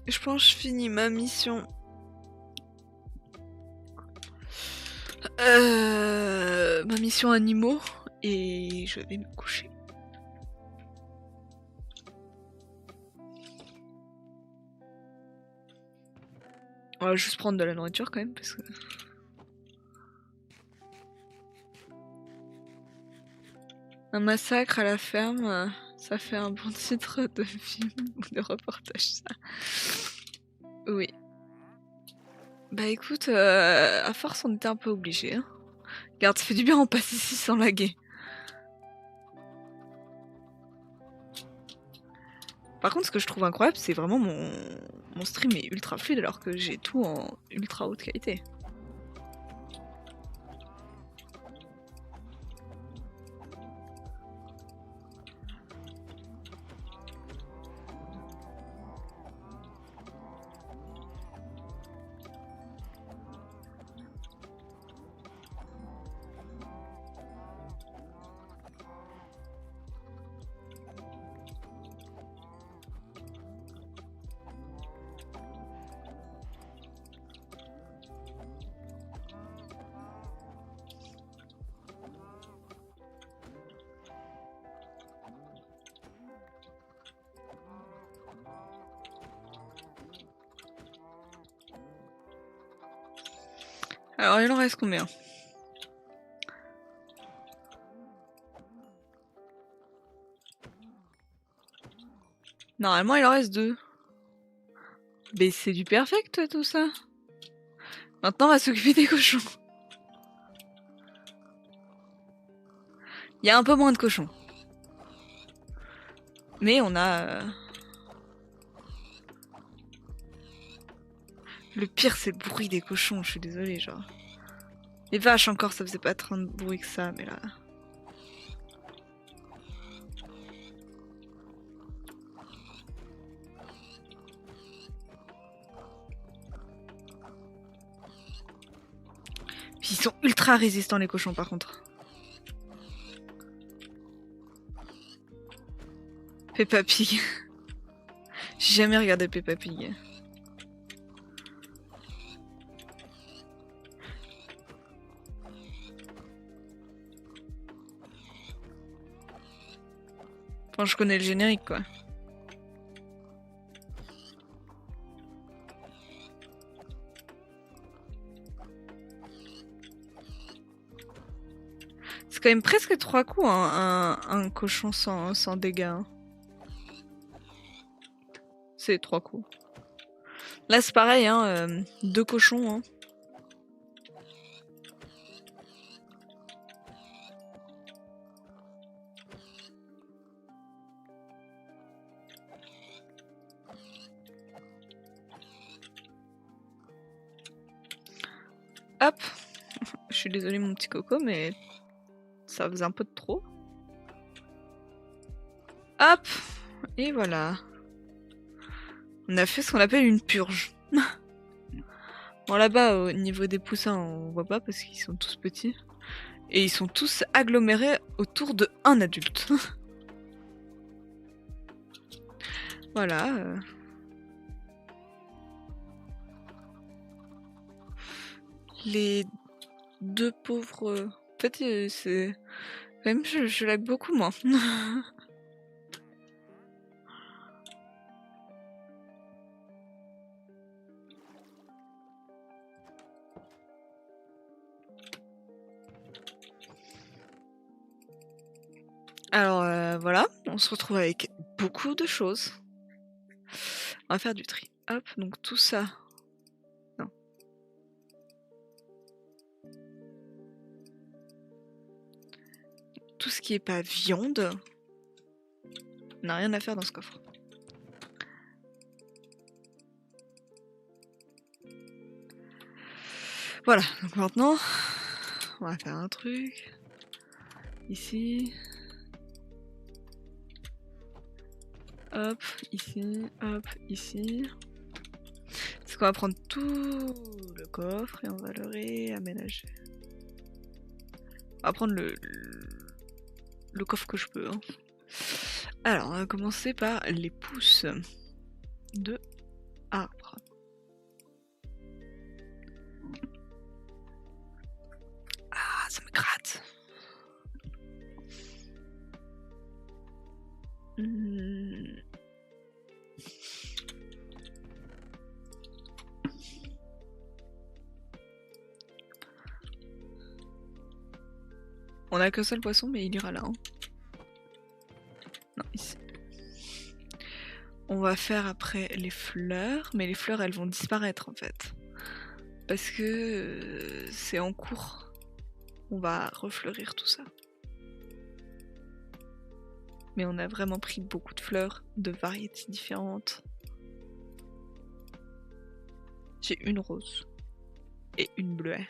Je pense que je finis ma mission. Ma mission animaux. Et je vais me coucher. On va juste prendre de la nourriture quand même parce que... Un massacre à la ferme, ça fait un bon titre de film ou de reportage ça. Oui. Bah écoute, à force on était un peu obligés. Hein. Regarde, ça fait du bien on passe ici sans laguer. Par contre ce que je trouve incroyable c'est vraiment mon stream est ultra fluide alors que j'ai tout en ultra haute qualité. Alors il en reste combien? Normalement il en reste 2. Mais c'est du perfect tout ça. Maintenant on va s'occuper des cochons. Il y a un peu moins de cochons. Mais on a... Le pire c'est le bruit des cochons, je suis désolée genre. Les vaches encore ça faisait pas tant de bruit que ça, mais là... Puis ils sont ultra résistants les cochons par contre. Peppa Pig. J'ai jamais regardé Peppa Pig. Enfin, je connais le générique quoi. C'est quand même presque 3 coups hein, un cochon sans dégâts. Hein. C'est 3 coups. Là c'est pareil, hein, 2 cochons. Hein. Hop. Je suis désolée mon petit coco, mais ça faisait un peu de trop. Hop. Et voilà. On a fait ce qu'on appelle une purge. Bon là-bas au niveau des poussins on voit pas parce qu'ils sont tous petits. Et ils sont tous agglomérés autour de un adulte. Voilà. Les 2 pauvres... En fait c'est... Quand même je lag beaucoup moi. Alors voilà, on se retrouve avec beaucoup de choses. On va faire du tri. Hop, donc tout ça. Non. Tout ce qui est pas viande, on n'a rien à faire dans ce coffre. Voilà, donc maintenant, on va faire un truc. Ici. Hop, ici, hop, ici. C'est qu'on va prendre tout le coffre et on va le réaménager. On va prendre le coffre que je peux. Hein. Alors, on va commencer par les pousses de arbre. Ah, ça me gratte. On a qu'un seul poisson, mais il ira là. Hein. Non, ici. On va faire après les fleurs, mais les fleurs elles vont disparaître en fait. Parce que c'est en cours. On va refleurir tout ça. Mais on a vraiment pris beaucoup de fleurs, de variétés différentes. J'ai une rose et une bleuette.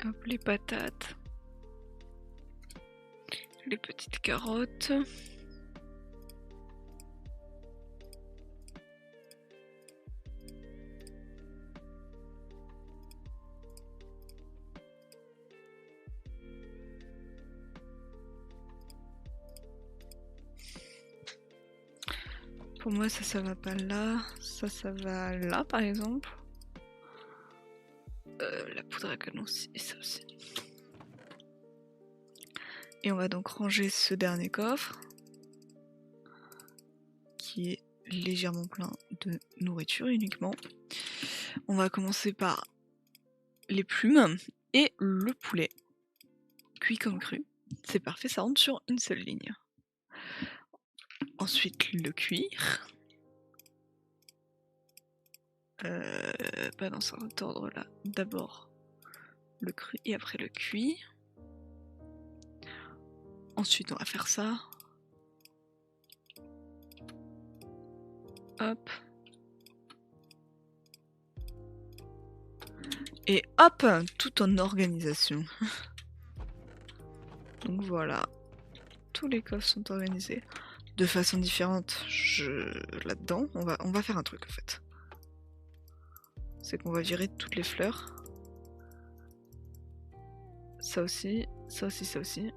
Hop, les patates. Les petites carottes. Pour moi, ça va pas là. Ça va là, par exemple. La poudre à canon aussi, et ça aussi. Et on va donc ranger ce dernier coffre. Qui est légèrement plein de nourriture uniquement. On va commencer par les plumes et le poulet. Cuit comme cru. C'est parfait, ça rentre sur une seule ligne. Ensuite le cuir. Pas dans cet ordre là. D'abord le cru et après le cuit. Ensuite on va faire ça. Hop. Et hop, tout en organisation. Donc voilà. Tous les coffres sont organisés de façon différente. Là-dedans, on va faire un truc en fait. C'est qu'on va virer toutes les fleurs. Ça aussi, ça aussi, ça aussi.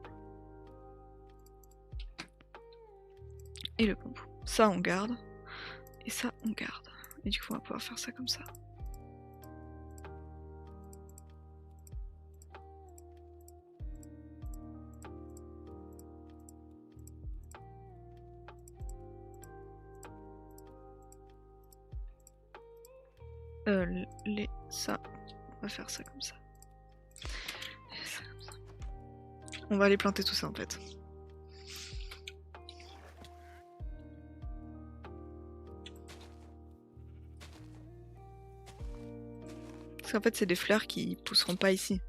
Et le bambou. Ça on garde. Et ça on garde. Et du coup on va pouvoir faire ça comme ça. Ça, on va faire ça comme ça. Ça comme ça. On va aller planter tout ça en fait. Parce qu'en fait c'est des fleurs qui pousseront pas ici.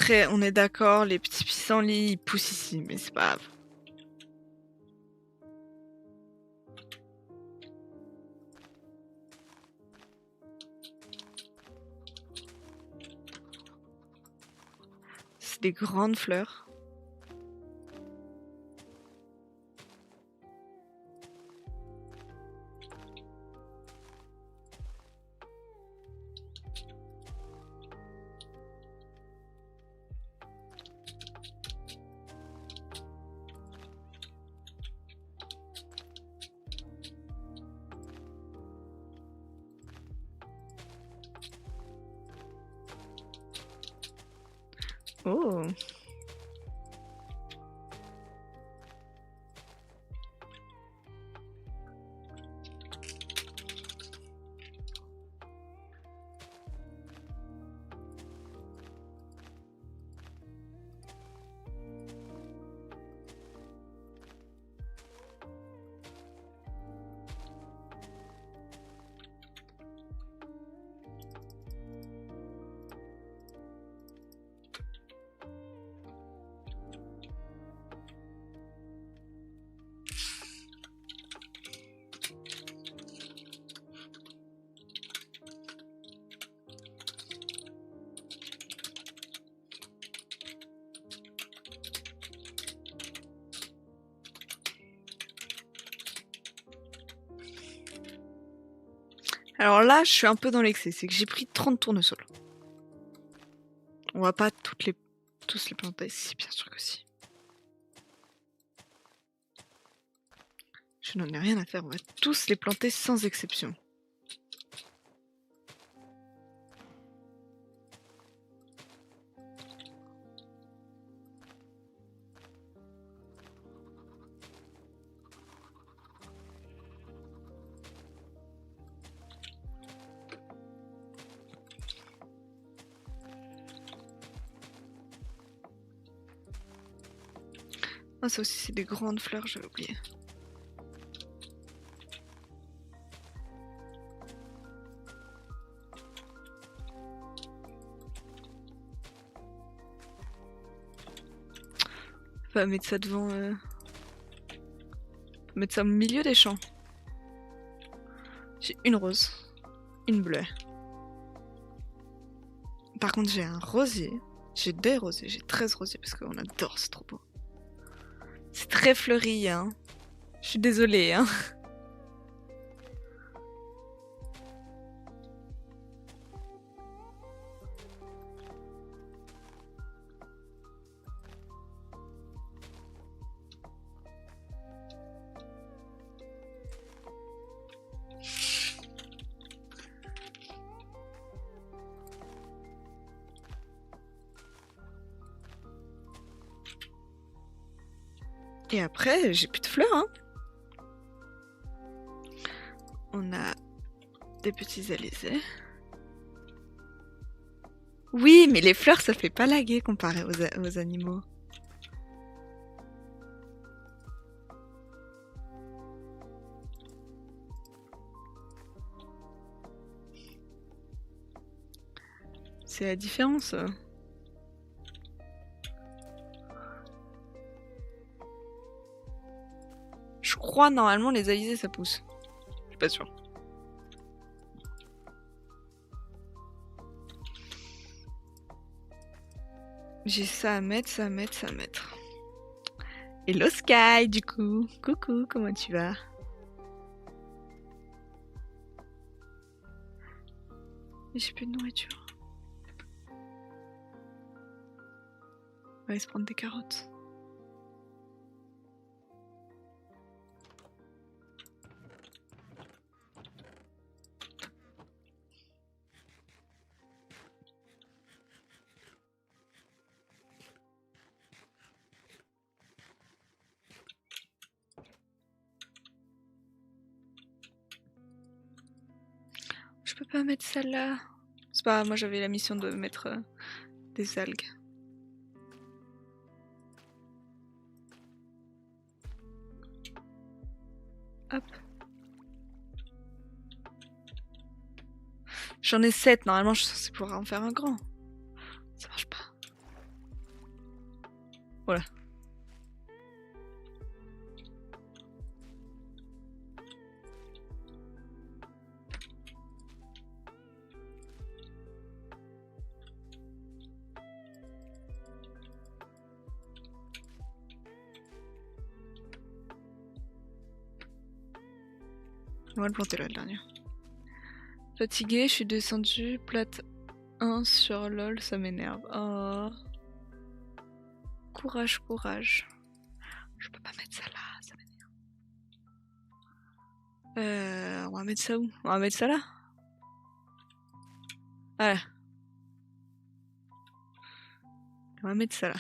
On est d'accord, les petits pissenlits ils poussent ici, mais c'est pas grave. des grandes fleurs. Oh. Alors là, je suis un peu dans l'excès, c'est que j'ai pris 30 tournesols. On va pas tous les planter ici, bien sûr que si. Je n'en ai rien à faire, on va tous les planter sans exception. Ah, ça aussi, c'est des grandes fleurs, j'avais oublié. On va mettre ça devant... On va mettre ça au milieu des champs. J'ai une rose, une bleue. Par contre, j'ai un rosier. J'ai des rosiers, j'ai 13 rosiers parce qu'on adore, c'est trop beau. C'est très fleuri, hein. Je suis désolée, hein. Et après, j'ai plus de fleurs, hein. On a des petits alizés. Oui, mais les fleurs, ça fait pas laguer comparé aux animaux. C'est la différence. Je crois, normalement, les alizés, ça pousse. Je suis pas sûre. J'ai ça à mettre, ça à mettre, ça à mettre. Hello Sky, du coup. Coucou, comment tu vas? J'ai plus de nourriture. On va aller se prendre des carottes. Je peux pas mettre celle-là. C'est pas, moi j'avais la mission de mettre des algues. Hop. J'en ai 7, normalement je suis censée pouvoir en faire un grand. Ça marche pas. Voilà. On va le planter là, le dernier. Fatigué, je suis descendu, plate 1 sur LOL, ça m'énerve. Oh. Courage, courage. Je peux pas mettre ça là, ça m'énerve. On va mettre ça où? On va mettre ça là? Voilà. On va mettre ça là.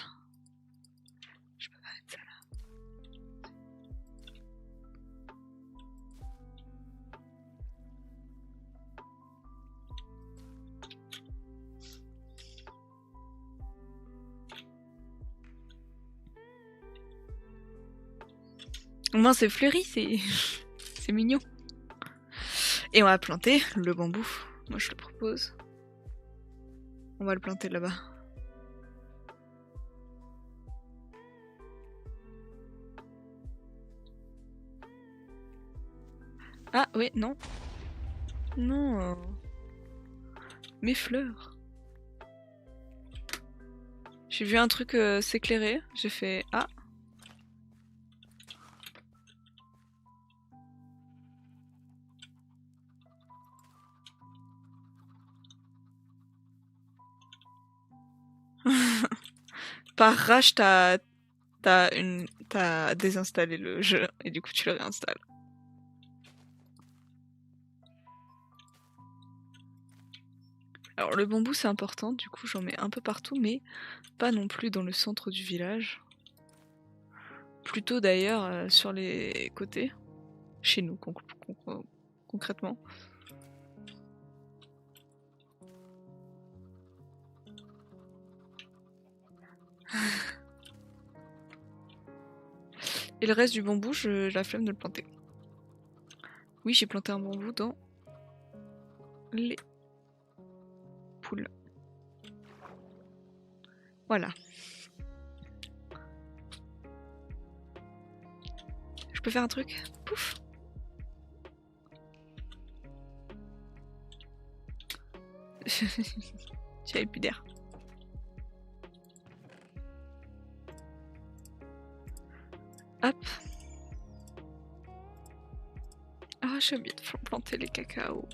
Je peux pas mettre ça là. Au moins c'est fleuri, c'est c'est mignon. Et on va planter le bambou. Moi je le propose. On va le planter là-bas. Ah oui, non. Non. Mes fleurs. J'ai vu un truc s'éclairer. J'ai fait ah. Par rage, t'as désinstallé le jeu et du coup tu le réinstalles. Alors le bambou c'est important, du coup j'en mets un peu partout, mais pas non plus dans le centre du village. Plutôt d'ailleurs sur les côtés, chez nous concrètement. Et le reste du bambou, j'ai la flemme de le planter. Oui, j'ai planté un bambou dans les poules. Voilà. Je peux faire un truc? Pouf! J'avais plus d'air. Hop. Ah, j'ai oublié de planter les cacao.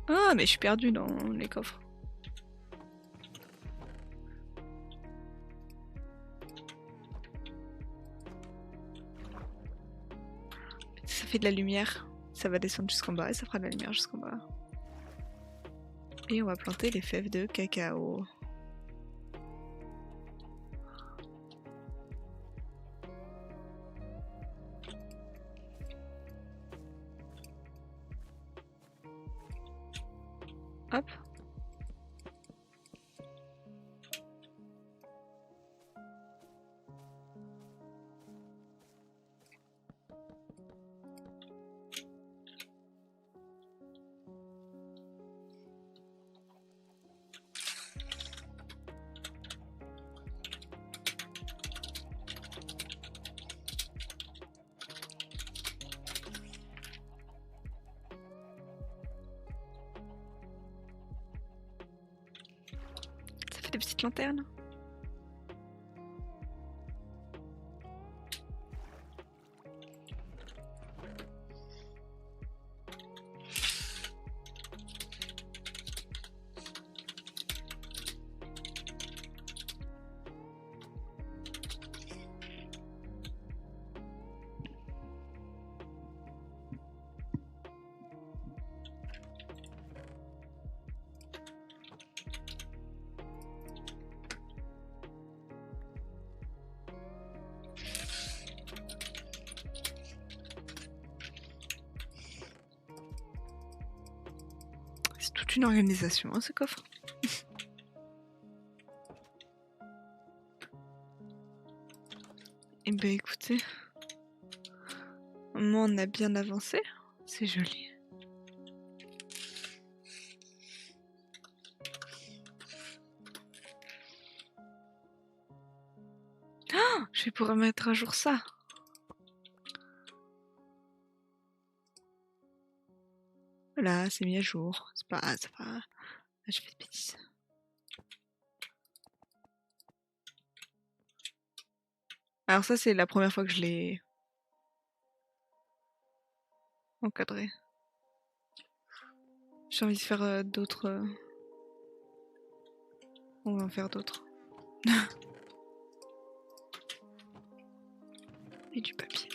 Ah, mais je suis perdue dans les coffres. Ça fait de la lumière. Ça va descendre jusqu'en bas et ça fera de la lumière jusqu'en bas. Et on va planter les fèves de cacao. Hop. Ça fait des petites lanternes. C'est toute une organisation, hein, ce coffre. Eh ben écoutez, moi on a bien avancé, c'est joli. Oh, je vais pouvoir mettre à jour ça. Voilà, c'est mis à jour. C'est pas... Ah, je fais des bêtises. Alors ça c'est la première fois que je l'ai... encadré. J'ai envie de faire d'autres. On va en faire d'autres. Et du papier.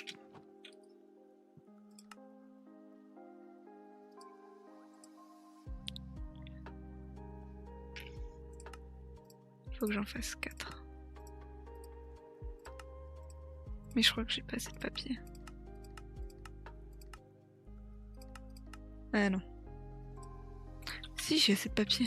Faut que j'en fasse 4. Mais je crois que j'ai pas assez de papier. Ah non. Si, j'ai assez de papier.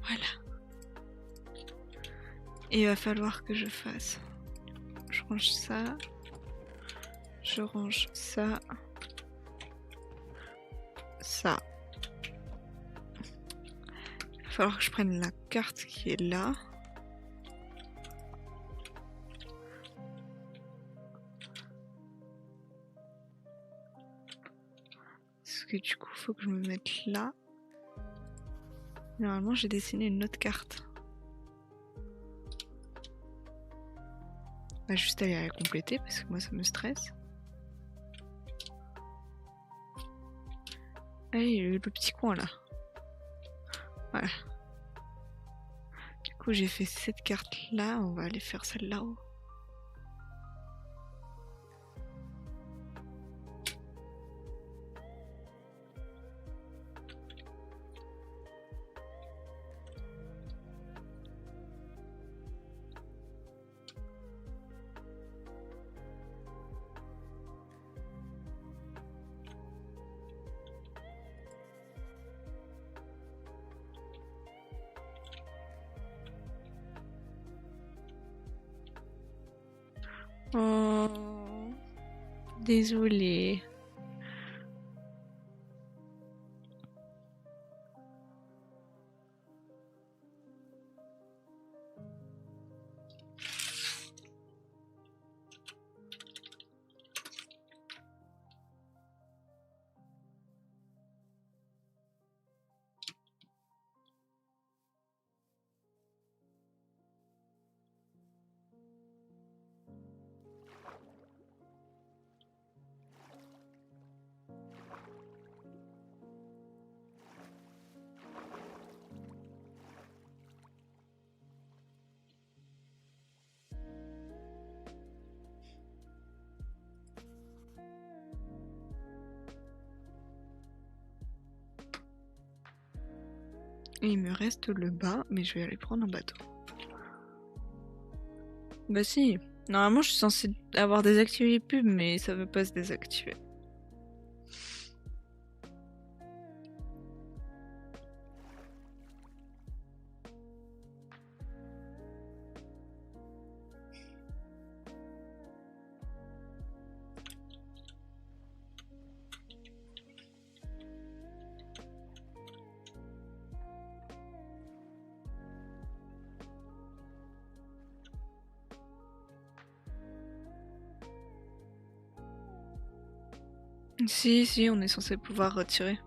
Voilà. Et il va falloir que je fasse. Je range ça. Je range ça. Ça. Il va falloir que je prenne la carte qui est là. Parce que du coup, faut que je me mette là. Normalement, j'ai dessiné une autre carte. On va juste aller à la compléter parce que moi, ça me stresse. Allez, le petit coin là. Voilà. Du coup, j'ai fait cette carte là. On va aller faire celle là-haut. Oh, désolée. Et il me reste le bas, mais je vais aller prendre un bateau. Bah si, normalement je suis censée avoir désactivé les pubs, mais ça veut pas se désactiver. Si, on est censé pouvoir retirer.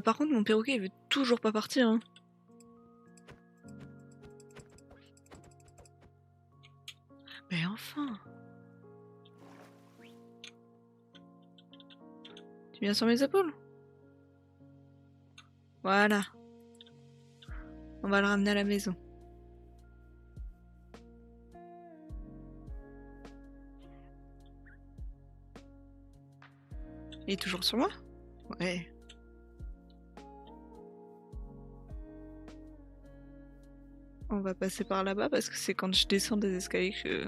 Par contre, mon perroquet il veut toujours pas partir. Hein. Mais enfin. Tu viens sur mes épaules? Voilà. On va le ramener à la maison. Il est toujours sur moi? Ouais. On va passer par là-bas parce que c'est quand je descends des escaliers que...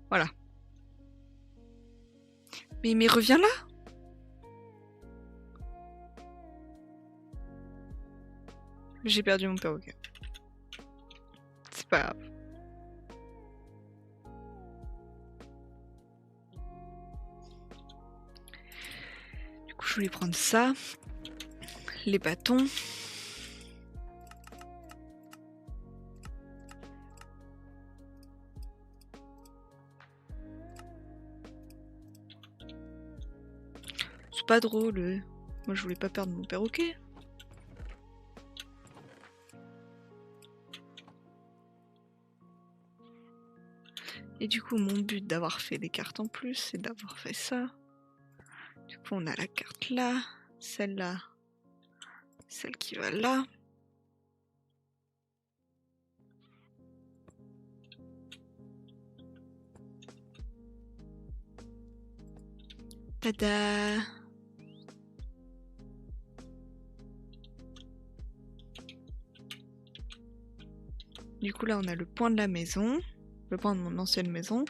Voilà. Mais reviens là. J'ai perdu mon perroquet. C'est pas grave. Du coup, je voulais prendre ça. Les bâtons. C'est pas drôle. Moi, je voulais pas perdre mon perroquet. Et du coup, mon but d'avoir fait des cartes en plus, c'est d'avoir fait ça. Du coup, on a la carte là, celle-là, celle qui va là. Tada! Du coup, là, on a le point de la maison, le point de mon ancienne maison.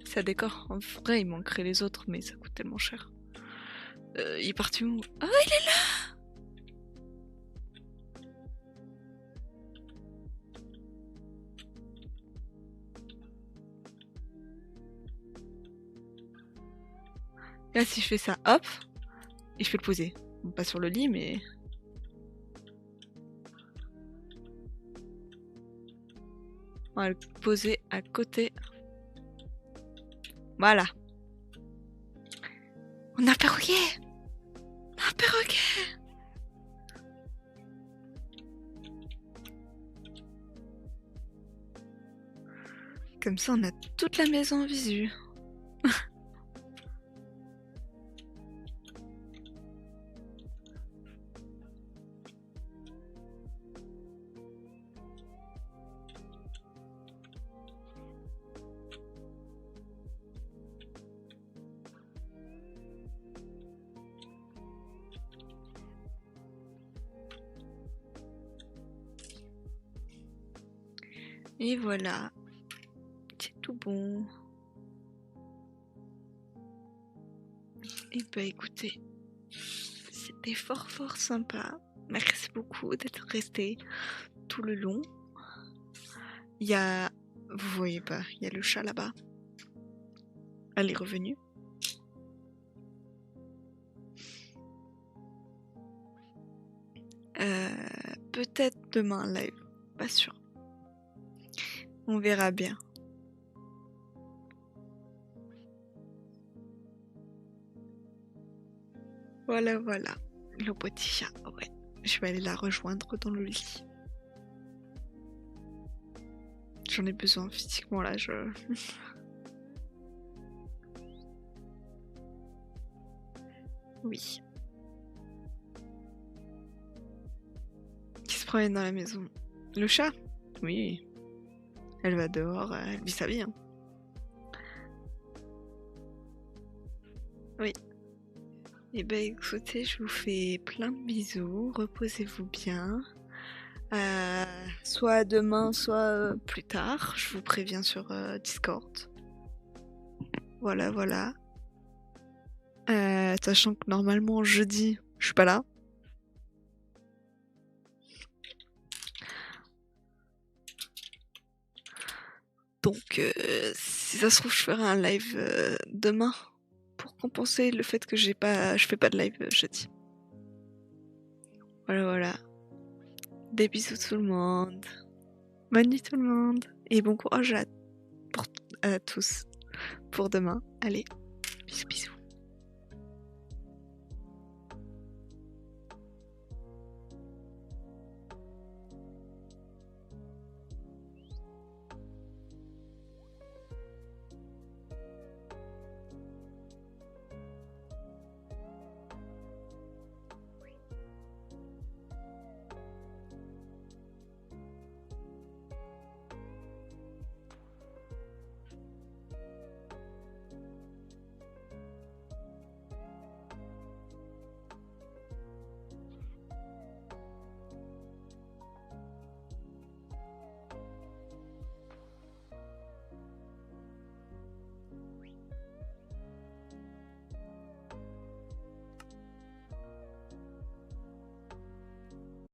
Ça décore. En vrai, il manquerait les autres, mais ça coûte tellement cher. Il est parti où? Ah, il est là! Là, si je fais ça, hop, et je peux le poser. Bon, pas sur le lit, mais... On va le poser à côté. Voilà. On a un perroquet! Un perroquet! Comme ça, on a toute la maison en visu. Et voilà. C'est tout bon. Et bah écoutez, c'était fort sympa. Merci beaucoup d'être resté tout le long. Il y a... Vous voyez pas, il y a le chat là-bas. Elle est revenue. Peut-être demain live, pas sûr. On verra bien. Voilà, le petit chat, ouais. Je vais aller la rejoindre dans le lit. J'en ai besoin physiquement là, Oui. Qui se promène dans la maison? Le chat? Oui. Elle va dehors, elle vit sa vie. Hein. Oui. Et bah écoutez, je vous fais plein de bisous, reposez-vous bien. Soit demain, soit plus tard, je vous préviens sur Discord. Voilà. Sachant que normalement jeudi, je suis pas là. Donc si ça se trouve, je ferai un live demain pour compenser le fait que je fais pas de live jeudi. Voilà. Des bisous tout le monde. Bonne nuit tout le monde. Et bon courage à tous pour demain. Allez, bisous.